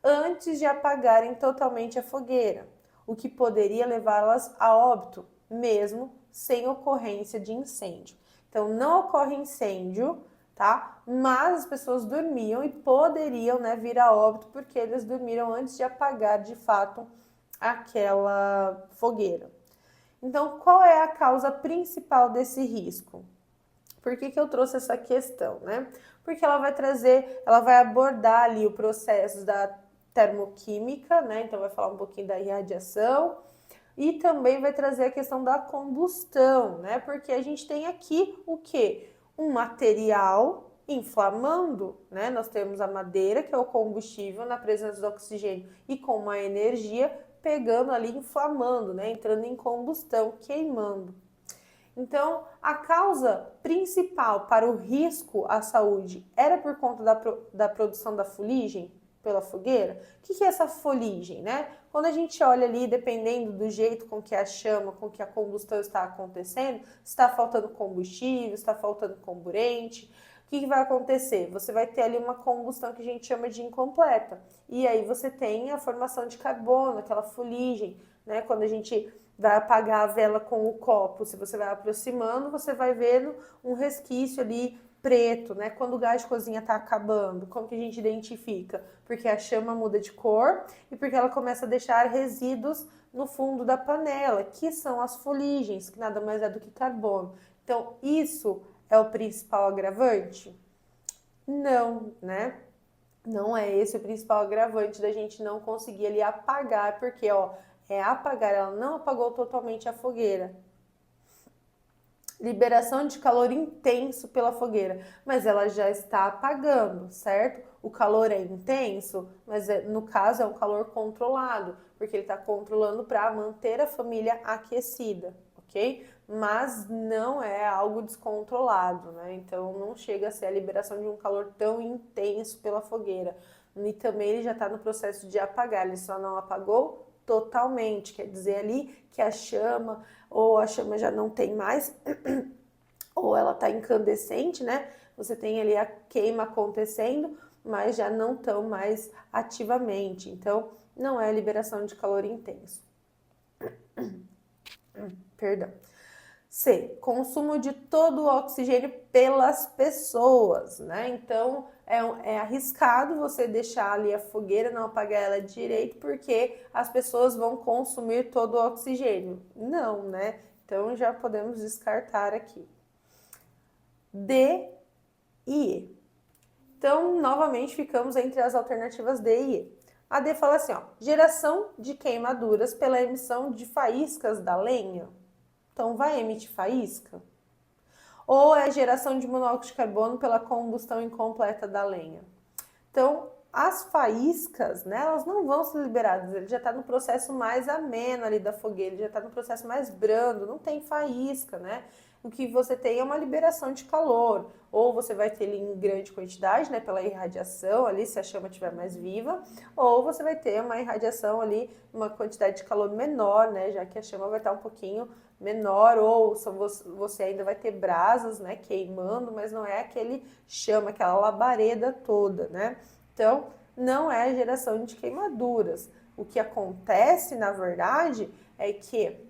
antes de apagarem totalmente a fogueira, o que poderia levá-las a óbito, mesmo sem ocorrência de incêndio. Então, não ocorre incêndio, tá? Mas as pessoas dormiam e poderiam, né, vir a óbito porque eles dormiram antes de apagar de fato aquela fogueira. Então, qual é a causa principal desse risco? Por que eu trouxe essa questão, né? Porque ela vai abordar ali o processo da termoquímica, né? Então vai falar um pouquinho da irradiação e também vai trazer a questão da combustão, né? Porque a gente tem aqui o quê? Um material inflamando, né? Nós temos a madeira, que é o combustível, na presença do oxigênio e com uma energia pegando ali, inflamando, né? Entrando em combustão, queimando. Então, a causa principal para o risco à saúde era por conta da produção da fuligem pela fogueira? O que é essa fuligem, né? Quando a gente olha ali, dependendo do jeito com que a chama, com que a combustão está acontecendo, está faltando combustível, está faltando comburente, o que vai acontecer? Você vai ter ali uma combustão que a gente chama de incompleta. E aí você tem a formação de carbono, aquela fuligem, né? Quando a gente vai apagar a vela com o copo, se você vai aproximando, você vai vendo um resquício ali preto, né? Quando o gás de cozinha está acabando, como que a gente identifica? Porque a chama muda de cor e porque ela começa a deixar resíduos no fundo da panela, que são as fuligens, que nada mais é do que carbono. Então, isso é o principal agravante? Não, né? Não é esse o principal agravante da gente não conseguir ali apagar, porque, ó, é apagar, ela não apagou totalmente a fogueira. Liberação de calor intenso pela fogueira, mas ela já está apagando, certo? O calor é intenso, mas no caso é um calor controlado, porque ele está controlando para manter a família aquecida, ok? Mas não é algo descontrolado, né? Então não chega a ser a liberação de um calor tão intenso pela fogueira. E também ele já está no processo de apagar, ele só não apagou totalmente, quer dizer ali que a chama, ou a chama já não tem mais, ou ela está incandescente, né? Você tem ali a queima acontecendo, mas já não tão mais ativamente. Então, não é liberação de calor intenso. Perdão. C. Consumo de todo o oxigênio pelas pessoas, né? Então, é arriscado você deixar ali a fogueira, não apagar ela direito, porque as pessoas vão consumir todo o oxigênio. Não, né? Então, já podemos descartar aqui. D e E. Então, novamente, ficamos entre as alternativas D e E. A D fala assim, ó, geração de queimaduras pela emissão de faíscas da lenha. Então, vai emitir faísca? Ou é geração de monóxido de carbono pela combustão incompleta da lenha? Então, as faíscas, né, elas não vão ser liberadas, ele já está no processo mais ameno ali da fogueira, ele já está no processo mais brando, não tem faísca, né? O que você tem é uma liberação de calor, ou você vai ter ele em grande quantidade, né, pela irradiação ali, se a chama estiver mais viva, ou você vai ter uma irradiação ali, uma quantidade de calor menor, né, já que a chama vai estar um pouquinho menor, ou você ainda vai ter brasas, né, queimando, mas não é aquele chama, aquela labareda toda, né? Então, não é geração de queimaduras. O que acontece, na verdade, é que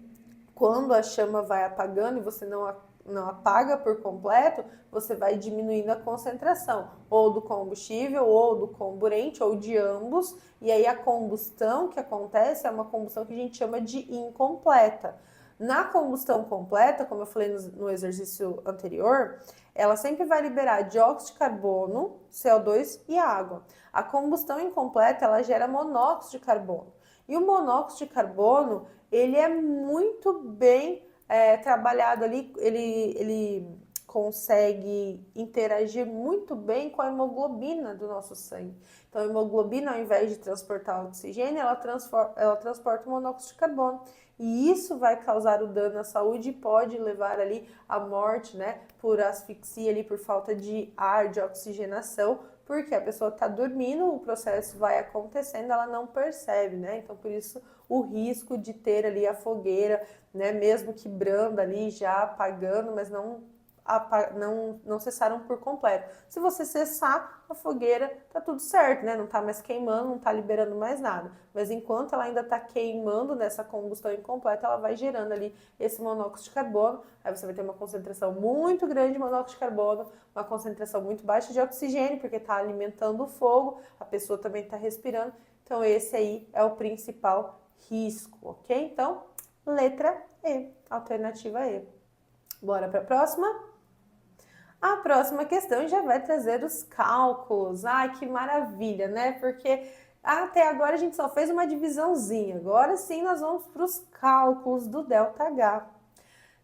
quando a chama vai apagando e você não apaga por completo, você vai diminuindo a concentração, ou do combustível, ou do comburente, ou de ambos, e aí a combustão que acontece é uma combustão que a gente chama de incompleta. Na combustão completa, como eu falei no exercício anterior, ela sempre vai liberar dióxido de carbono, CO2 e água. A combustão incompleta, ela gera monóxido de carbono. E o monóxido de carbono, ele é muito bem trabalhado ali, ele consegue interagir muito bem com a hemoglobina do nosso sangue. Então, a hemoglobina, ao invés de transportar oxigênio, ela transporta o monóxido de carbono. E isso vai causar o dano à saúde e pode levar ali à morte, né, por asfixia ali, por falta de ar, de oxigenação, porque a pessoa está dormindo, o processo vai acontecendo, ela não percebe, né? Então, por isso, o risco de ter ali a fogueira, né, mesmo que branda ali, já apagando, mas não cessaram por completo. Se você cessar a fogueira, tá tudo certo, né? Não tá mais queimando, não tá liberando mais nada. Mas enquanto ela ainda tá queimando nessa combustão incompleta, ela vai gerando ali esse monóxido de carbono. Aí você vai ter uma concentração muito grande de monóxido de carbono, uma concentração muito baixa de oxigênio, porque tá alimentando o fogo, a pessoa também tá respirando. Então esse aí é o principal risco, ok? Então, letra E, alternativa E. Bora para a próxima? A próxima questão já vai trazer os cálculos. Ai, que maravilha, né? Porque até agora a gente só fez uma divisãozinha. Agora sim nós vamos para os cálculos do ΔH.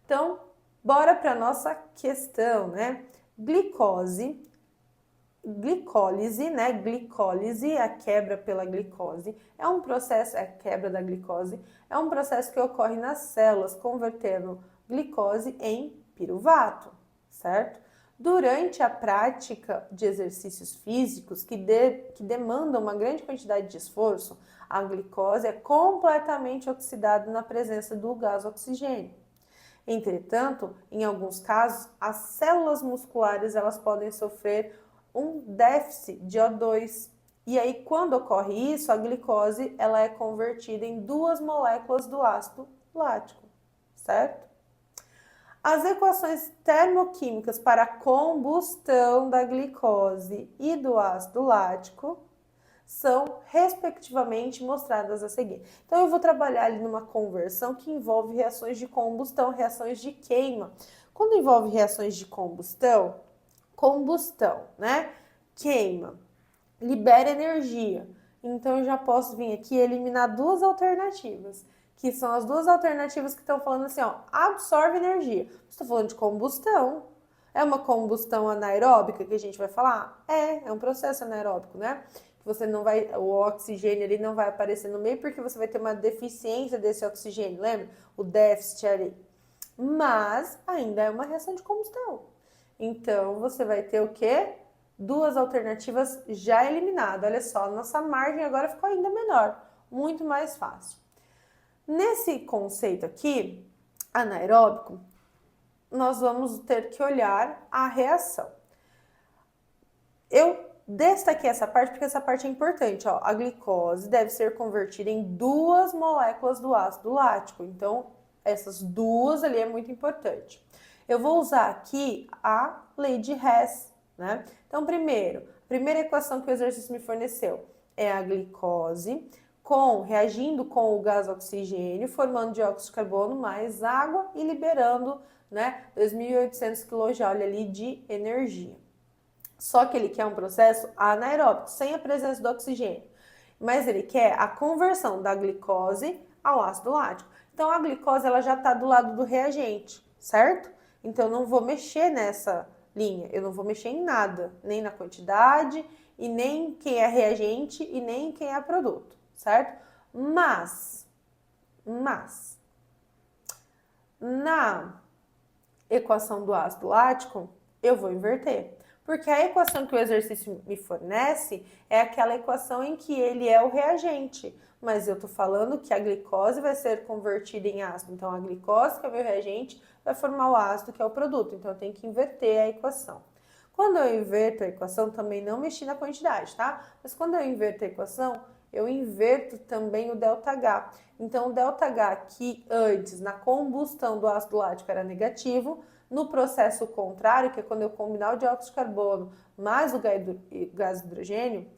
Então, bora para a nossa questão, né? Glicólise, né? Glicólise, a quebra pela glicose, é um processo, a quebra da glicose, é um processo que ocorre nas células, convertendo glicose em piruvato, certo? Durante a prática de exercícios físicos que demandam uma grande quantidade de esforço, a glicose é completamente oxidada na presença do gás oxigênio. Entretanto, em alguns casos, as células musculares elas podem sofrer um déficit de O2. E aí, quando ocorre isso, a glicose ela é convertida em 2 moléculas do ácido lático, certo? As equações termoquímicas para a combustão da glicose e do ácido lático são, respectivamente, mostradas a seguir. Então, eu vou trabalhar ali numa conversão que envolve reações de combustão, reações de queima. Quando envolve reações de combustão, né? Queima, libera energia. Então, eu já posso vir aqui e eliminar 2 alternativas, que são as 2 alternativas que estão falando assim, ó, absorve energia. Estou falando de combustão. É uma combustão anaeróbica que a gente vai falar? É um processo anaeróbico, né? Que você não vai, o oxigênio ali não vai aparecer no meio porque você vai ter uma deficiência desse oxigênio, lembra? O déficit ali. Mas ainda é uma reação de combustão. Então, você vai ter o quê? 2 alternativas já eliminadas. Olha só, nossa margem agora ficou ainda menor. Muito mais fácil. Nesse conceito aqui, anaeróbico, nós vamos ter que olhar a reação. Eu destaquei essa parte porque essa parte é importante. Ó. A glicose deve ser convertida em 2 moléculas do ácido lático. Então, essas 2 ali é muito importante. Eu vou usar aqui a lei de Hess, né? Então, a primeira equação que o exercício me forneceu é a glicose reagindo com o gás oxigênio, formando dióxido de carbono mais água e liberando, né, 2.800 kJ ali de energia. Só que ele quer um processo anaeróbico, sem a presença do oxigênio. Mas ele quer a conversão da glicose ao ácido lático. Então, a glicose ela já está do lado do reagente, certo? Então, eu não vou mexer nessa linha, eu não vou mexer em nada, nem na quantidade e nem quem é reagente e nem quem é produto, certo? Mas na equação do ácido lático, eu vou inverter. Porque a equação que o exercício me fornece é aquela equação em que ele é o reagente. Mas eu estou falando que a glicose vai ser convertida em ácido. Então, a glicose, que é o meu reagente, vai formar o ácido, que é o produto. Então, eu tenho que inverter a equação. Quando eu inverto a equação, também não mexi na quantidade, tá? Mas quando eu inverto a equação, eu inverto também o ΔH. Então, o ΔH, que antes, na combustão do ácido lático, era negativo, no processo contrário, que é quando eu combinar o dióxido de carbono mais o gás hidrogênio,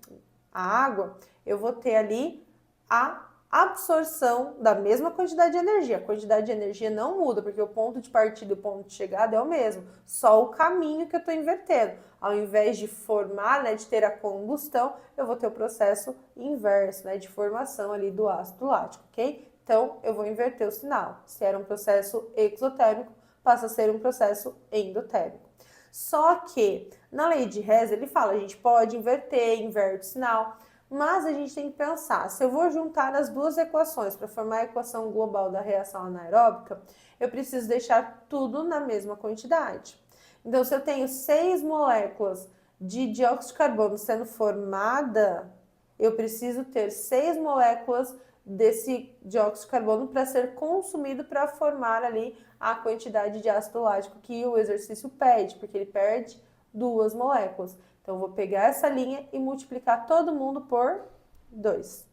a água, eu vou ter ali a absorção da mesma quantidade de energia. A quantidade de energia não muda, porque o ponto de partida e o ponto de chegada é o mesmo, só o caminho que eu estou invertendo. Ao invés de formar, né, de ter a combustão, eu vou ter o processo inverso, né, de formação ali do ácido lático, ok? Então, eu vou inverter o sinal. Se era um processo exotérmico, passa a ser um processo endotérmico. Só que, na lei de Hess, ele fala, a gente pode inverter, inverte o sinal, mas a gente tem que pensar, se eu vou juntar as duas equações para formar a equação global da reação anaeróbica, eu preciso deixar tudo na mesma quantidade. Então, se eu tenho 6 moléculas de dióxido de carbono sendo formada, eu preciso ter 6 moléculas desse dióxido de carbono para ser consumido para formar ali a quantidade de ácido lático que o exercício pede, porque ele perde 2 moléculas. Então, eu vou pegar essa linha e multiplicar todo mundo por 2.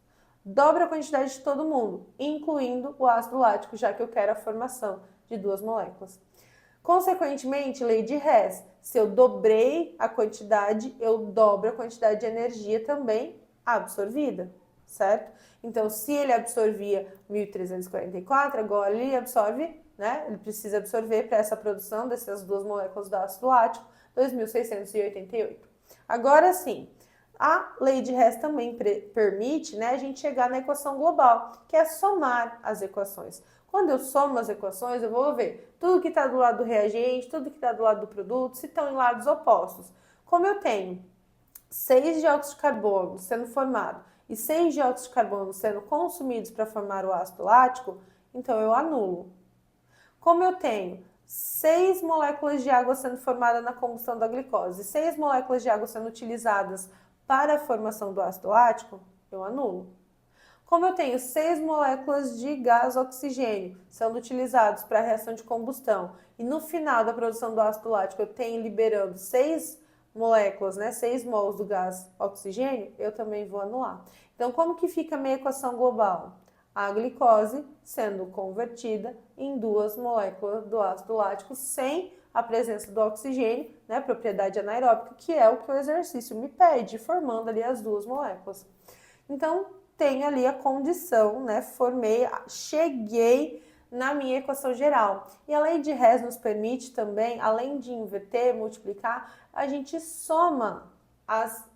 Dobra a quantidade de todo mundo, incluindo o ácido lático, já que eu quero a formação de 2 moléculas. Consequentemente, lei de Hess, se eu dobrei a quantidade, eu dobro a quantidade de energia também absorvida, certo? Então, se ele absorvia 1.344, agora ele absorve, né? Ele precisa absorver para essa produção dessas 2 moléculas do ácido lático, 2.688. Agora sim, a lei de Hess também permite, né, a gente chegar na equação global, que é somar as equações. Quando eu somo as equações, eu vou ver tudo que está do lado do reagente, tudo que está do lado do produto, se estão em lados opostos. Como eu tenho 6 dióxido de carbono sendo formado e 6 dióxidos de carbono sendo consumidos para formar o ácido lático, então eu anulo. Como eu tenho 6 moléculas de água sendo formadas na combustão da glicose e 6 moléculas de água sendo utilizadas para a formação do ácido lático, eu anulo. Como eu tenho 6 moléculas de gás oxigênio sendo utilizados para a reação de combustão e no final da produção do ácido lático eu tenho liberando 6 moléculas, né, 6 mols do gás oxigênio, eu também vou anular. Então, como que fica a minha equação global? A glicose sendo convertida em 2 moléculas do ácido lático sem a presença do oxigênio, né, propriedade anaeróbica, que é o que o exercício me pede, formando ali as 2 moléculas. Então, tenho ali a condição, né, cheguei na minha equação geral. E a lei de Hess nos permite também, além de inverter, multiplicar, a gente soma as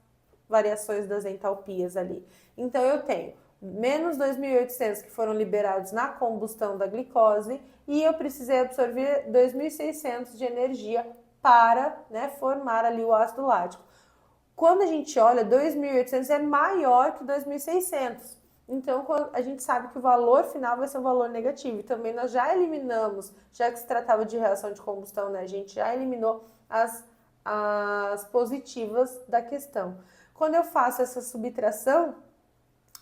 variações das entalpias ali. Então, eu tenho menos 2.800 que foram liberados na combustão da glicose e eu precisei absorver 2.600 de energia para, né, formar ali o ácido lático. Quando a gente olha, 2.800 é maior que 2.600. Então, a gente sabe que o valor final vai ser um valor negativo. E também nós já eliminamos, já que se tratava de reação de combustão, né, a gente já eliminou as positivas da questão. Quando eu faço essa subtração,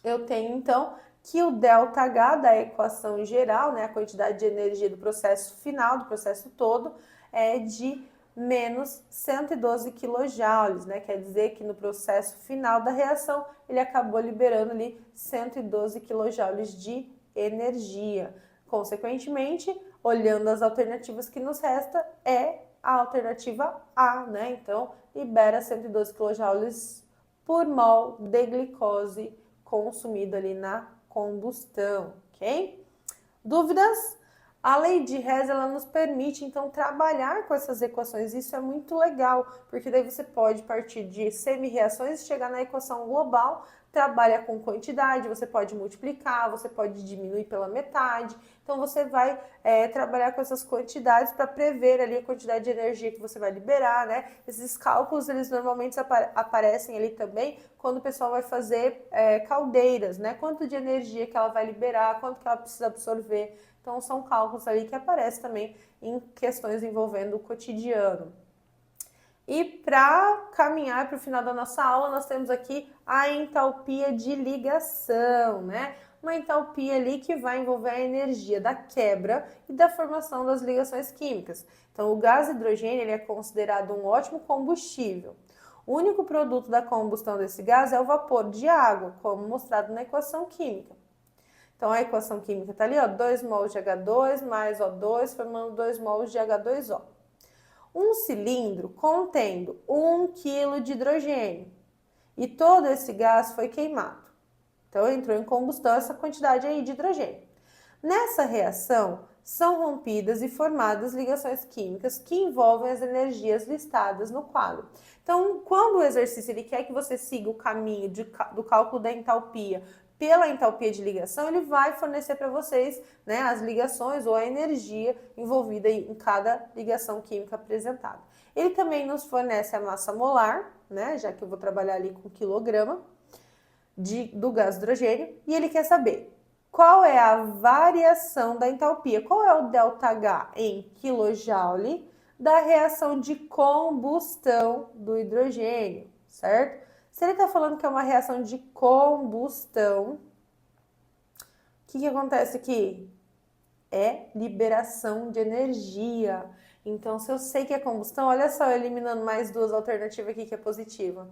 eu tenho, então, que o ΔH da equação geral, né, a quantidade de energia do processo final, do processo todo, é de menos 112 kJ, né? Quer dizer que no processo final da reação, ele acabou liberando ali 112 kJ de energia. Consequentemente, olhando as alternativas que nos resta, é a alternativa A, né? Então, libera 112 kJ por mol de glicose consumido ali na combustão, ok? Dúvidas? A lei de Hess, ela nos permite, então, trabalhar com essas equações. Isso é muito legal, porque daí você pode partir de semi-reações e chegar na equação global trabalha com quantidade, você pode multiplicar, você pode diminuir pela metade. Então você vai trabalhar com essas quantidades para prever ali a quantidade de energia que você vai liberar, né? Esses cálculos, eles normalmente aparecem ali também quando o pessoal vai fazer caldeiras, né? Quanto de energia que ela vai liberar, quanto que ela precisa absorver. Então são cálculos ali que aparecem também em questões envolvendo o cotidiano. E para caminhar para o final da nossa aula, nós temos aqui a entalpia de ligação, né? Uma entalpia ali que vai envolver a energia da quebra e da formação das ligações químicas. Então, o gás hidrogênio ele é considerado um ótimo combustível. O único produto da combustão desse gás é o vapor de água, como mostrado na equação química. Então, a equação química está ali, ó, 2 mols de H2 mais O2, formando 2 mols de H2O. Um cilindro contendo 1 kg de hidrogênio e todo esse gás foi queimado. Então, entrou em combustão essa quantidade aí de hidrogênio. Nessa reação, são rompidas e formadas ligações químicas que envolvem as energias listadas no quadro. Então, quando o exercício ele quer que você siga o caminho do cálculo da entalpia pela entalpia de ligação, ele vai fornecer para vocês, né, as ligações ou a energia envolvida em cada ligação química apresentada. Ele também nos fornece a massa molar, né, já que eu vou trabalhar ali com quilograma do gás hidrogênio, e ele quer saber qual é a variação da entalpia, qual é o ΔH em kJ da reação de combustão do hidrogênio, certo? Se ele está falando que é uma reação de combustão, o que acontece aqui? É liberação de energia. Então, se eu sei que é combustão, olha só, eu eliminando mais duas alternativas aqui que é positiva.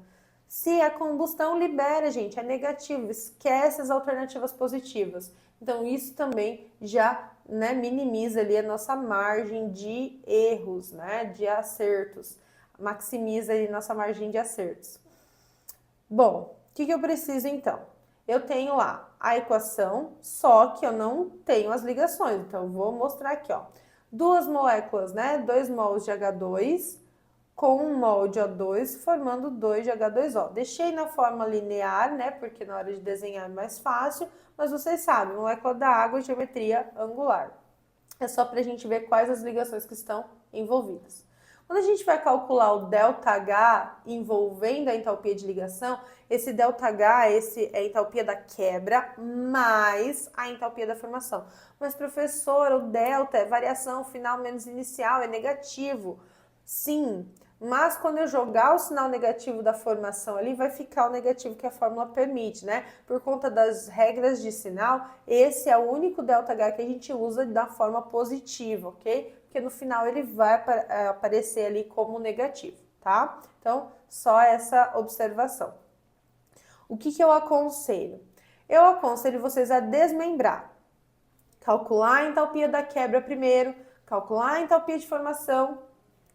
Se é combustão, libera, gente, é negativo, esquece as alternativas positivas. Então, isso também já, né, minimiza ali a nossa margem de erros, né, de acertos. Maximiza ali nossa margem de acertos. Bom, o que eu preciso então? Eu tenho lá a equação, só que eu não tenho as ligações. Então, eu vou mostrar aqui, ó. Duas moléculas, né? 2 mols de H2 com 1 mol de O2, formando 2 de H2O. Deixei na forma linear, né? Porque na hora de desenhar é mais fácil. Mas vocês sabem, molécula da água, geometria angular. É só para a gente ver quais as ligações que estão envolvidas. Quando a gente vai calcular o ΔH envolvendo a entalpia de ligação, esse ΔH é a entalpia da quebra mais a entalpia da formação. Mas, professor, o delta é variação final menos inicial, é negativo. Sim, mas quando eu jogar o sinal negativo da formação ali, vai ficar o negativo que a fórmula permite, né? Por conta das regras de sinal, esse é o único ΔH que a gente usa da forma positiva, ok? Porque no final ele vai aparecer ali como negativo, tá? Então, só essa observação. O que eu aconselho? Eu aconselho vocês a desmembrar. Calcular a entalpia da quebra primeiro, calcular a entalpia de formação,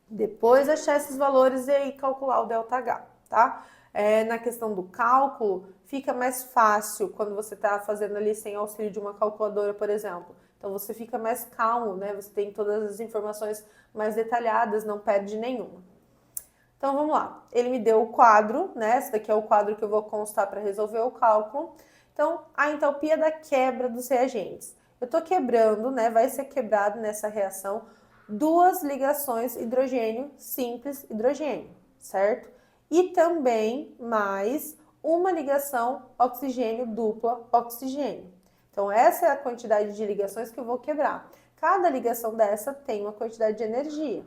depois achar esses valores e aí calcular o ΔH, tá? Na questão do cálculo, fica mais fácil quando você está fazendo ali sem auxílio de uma calculadora, por exemplo. Então, você fica mais calmo, né? Você tem todas as informações mais detalhadas, não perde nenhuma. Então, vamos lá. Ele me deu o quadro, né? Esse daqui é o quadro que eu vou constar para resolver o cálculo. Então, a entalpia da quebra dos reagentes. Eu estou quebrando, né? Vai ser quebrado nessa reação duas ligações hidrogênio simples hidrogênio, certo? E também mais uma ligação oxigênio dupla oxigênio. Então, essa é a quantidade de ligações que eu vou quebrar. Cada ligação dessa tem uma quantidade de energia.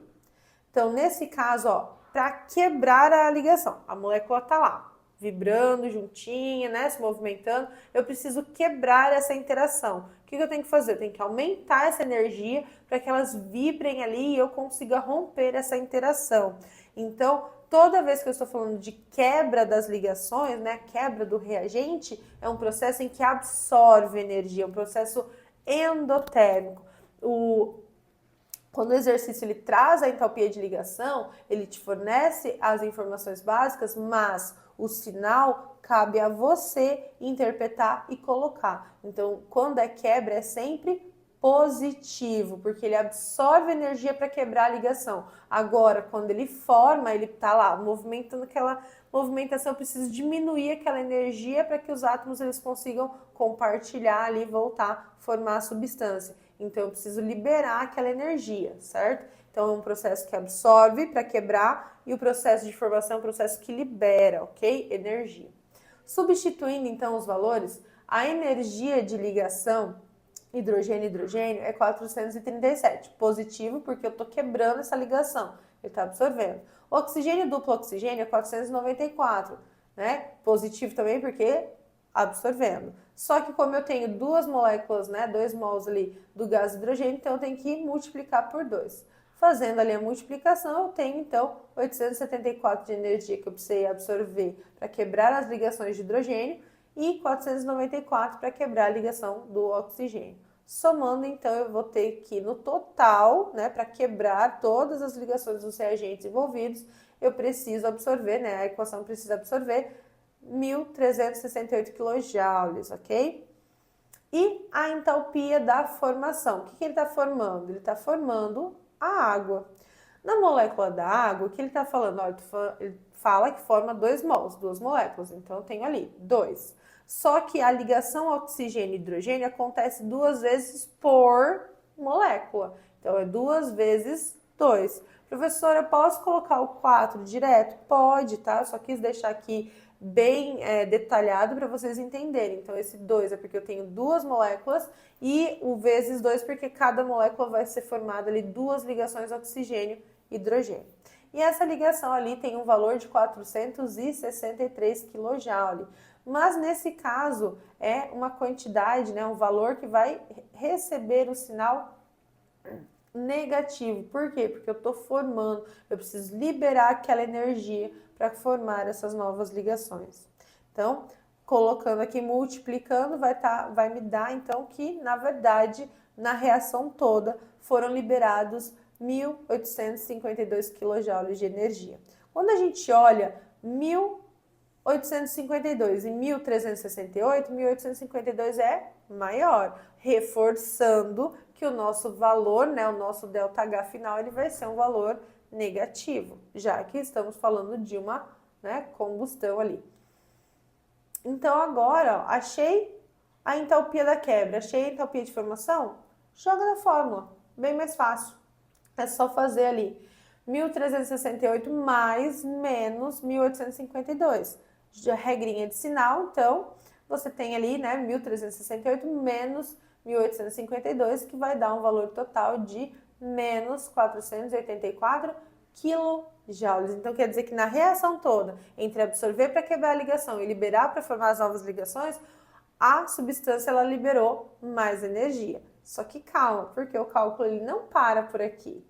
Então, nesse caso, ó, para quebrar a ligação, a molécula tá lá, vibrando juntinha, né, se movimentando, eu preciso quebrar essa interação. O que eu tenho que fazer? Eu tenho que aumentar essa energia para que elas vibrem ali e eu consiga romper essa interação. Então, toda vez que eu estou falando de quebra das ligações, né, quebra do reagente, é um processo em que absorve energia, é um processo endotérmico. Quando o exercício ele traz a entalpia de ligação, ele te fornece as informações básicas, mas o sinal cabe a você interpretar e colocar. Então, quando é quebra, é sempre positivo, porque ele absorve energia para quebrar a ligação. Agora, quando ele forma, ele está lá movimentando aquela movimentação, eu preciso diminuir aquela energia para que os átomos eles consigam compartilhar ali, voltar, formar a substância. Então, eu preciso liberar aquela energia, certo? Então, é um processo que absorve para quebrar e o processo de formação é um processo que libera, ok? Energia. Substituindo, então, os valores, a energia de ligação hidrogênio-hidrogênio é 437. Positivo porque eu estou quebrando essa ligação, ele está absorvendo. Oxigênio duplo oxigênio é 494, né? Positivo também porque absorvendo. Só que como eu tenho duas moléculas, né, 2 mols ali do gás hidrogênio, então eu tenho que multiplicar por 2. Fazendo ali a multiplicação, eu tenho então 874 de energia que eu precisei absorver para quebrar as ligações de hidrogênio e 494 para quebrar a ligação do oxigênio. Somando, então, eu vou ter que, no total, né, para quebrar todas as ligações dos reagentes envolvidos, eu preciso absorver, né, a equação precisa absorver 1.368 kJ, ok? E a entalpia da formação. O que ele está formando? Ele está formando a água. Na molécula da água, o que ele está falando? Olha, ele fala que forma 2 mols, 2 moléculas. Então, eu tenho ali 2. Só que a ligação oxigênio e hidrogênio acontece 2 vezes por molécula. Então, é 2 vezes 2. Professora, eu posso colocar o 4 direto? Pode, tá? Eu só quis deixar aqui bem detalhado para vocês entenderem. Então, esse 2 é porque eu tenho 2 moléculas e o vezes 2 porque cada molécula vai ser formada ali 2 ligações oxigênio e hidrogênio. E essa ligação ali tem um valor de 463 kJ. Mas nesse caso é uma quantidade, né, um valor que vai receber o sinal negativo. Por quê? Porque eu estou formando, eu preciso liberar aquela energia para formar essas novas ligações. Então, colocando aqui, multiplicando, vai me dar então que, na verdade, na reação toda foram liberados 1.852 kJ de energia. Quando a gente olha 1.852 e 1.368, 1.852 é maior, reforçando que o nosso valor, né, o nosso ΔH final, ele vai ser um valor negativo, já que estamos falando de uma, né, combustão ali. Então agora, ó, achei a entalpia da quebra, achei a entalpia de formação, joga na fórmula, bem mais fácil. É só fazer ali 1.368 mais menos 1.852. Regrinha de sinal, então, você tem ali, né, 1.368 menos 1.852, que vai dar um valor total de menos 484 kJ. Então, quer dizer que na reação toda, entre absorver para quebrar a ligação e liberar para formar as novas ligações, a substância ela liberou mais energia. Só que calma, porque o cálculo ele não para por aqui.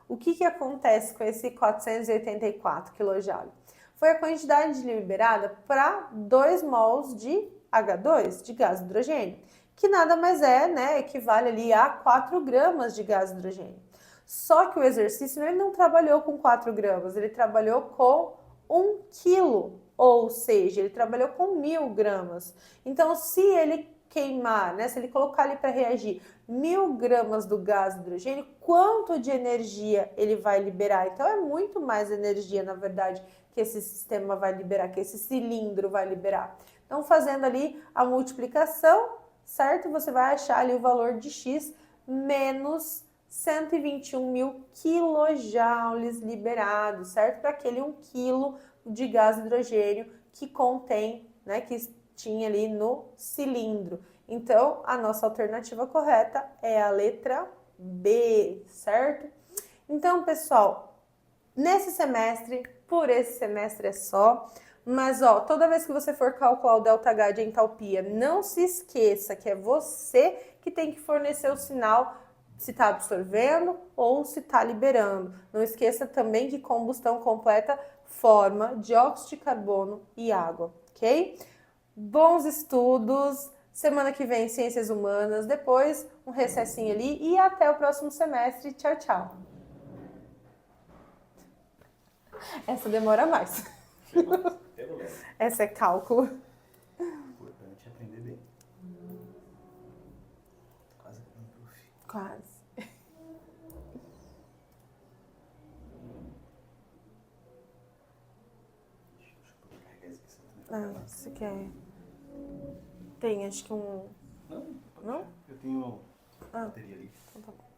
O que acontece com esse 484 kJ? Foi a quantidade liberada para 2 mols de H2, de gás hidrogênio, que nada mais é, né, equivale ali a 4 gramas de gás hidrogênio. Só que o exercício ele não trabalhou com 4 gramas, ele trabalhou com 1 quilo, ou seja, ele trabalhou com 1.000 gramas. Então, se ele queimar, né, se ele colocar ali para reagir 1.000 gramas do gás hidrogênio, quanto de energia ele vai liberar? Então, é muito mais energia, na verdade, que esse sistema vai liberar, que esse cilindro vai liberar. Então, fazendo ali a multiplicação, certo? Você vai achar ali o valor de X menos 121.000 quilojoules liberados, certo? Para aquele 1 quilo de gás hidrogênio que contém, né, que tinha ali no cilindro. Então, a nossa alternativa correta é a letra B, certo? Então, pessoal, nesse semestre, por esse semestre é só, mas ó, toda vez que você for calcular o ΔH de entalpia, não se esqueça que é você que tem que fornecer o sinal se está absorvendo ou se está liberando. Não esqueça também que combustão completa forma dióxido de carbono e água, ok? Bons estudos, semana que vem Ciências Humanas, depois um recessinho ali e até o próximo semestre. Tchau, tchau. Essa demora mais. Essa é cálculo. Importante aprender bem. Quase que não, prof. Quase. Ah, você quer? Tem, acho que um... Não? Não? Eu tenho Ah. bateria ali. Então tá bom.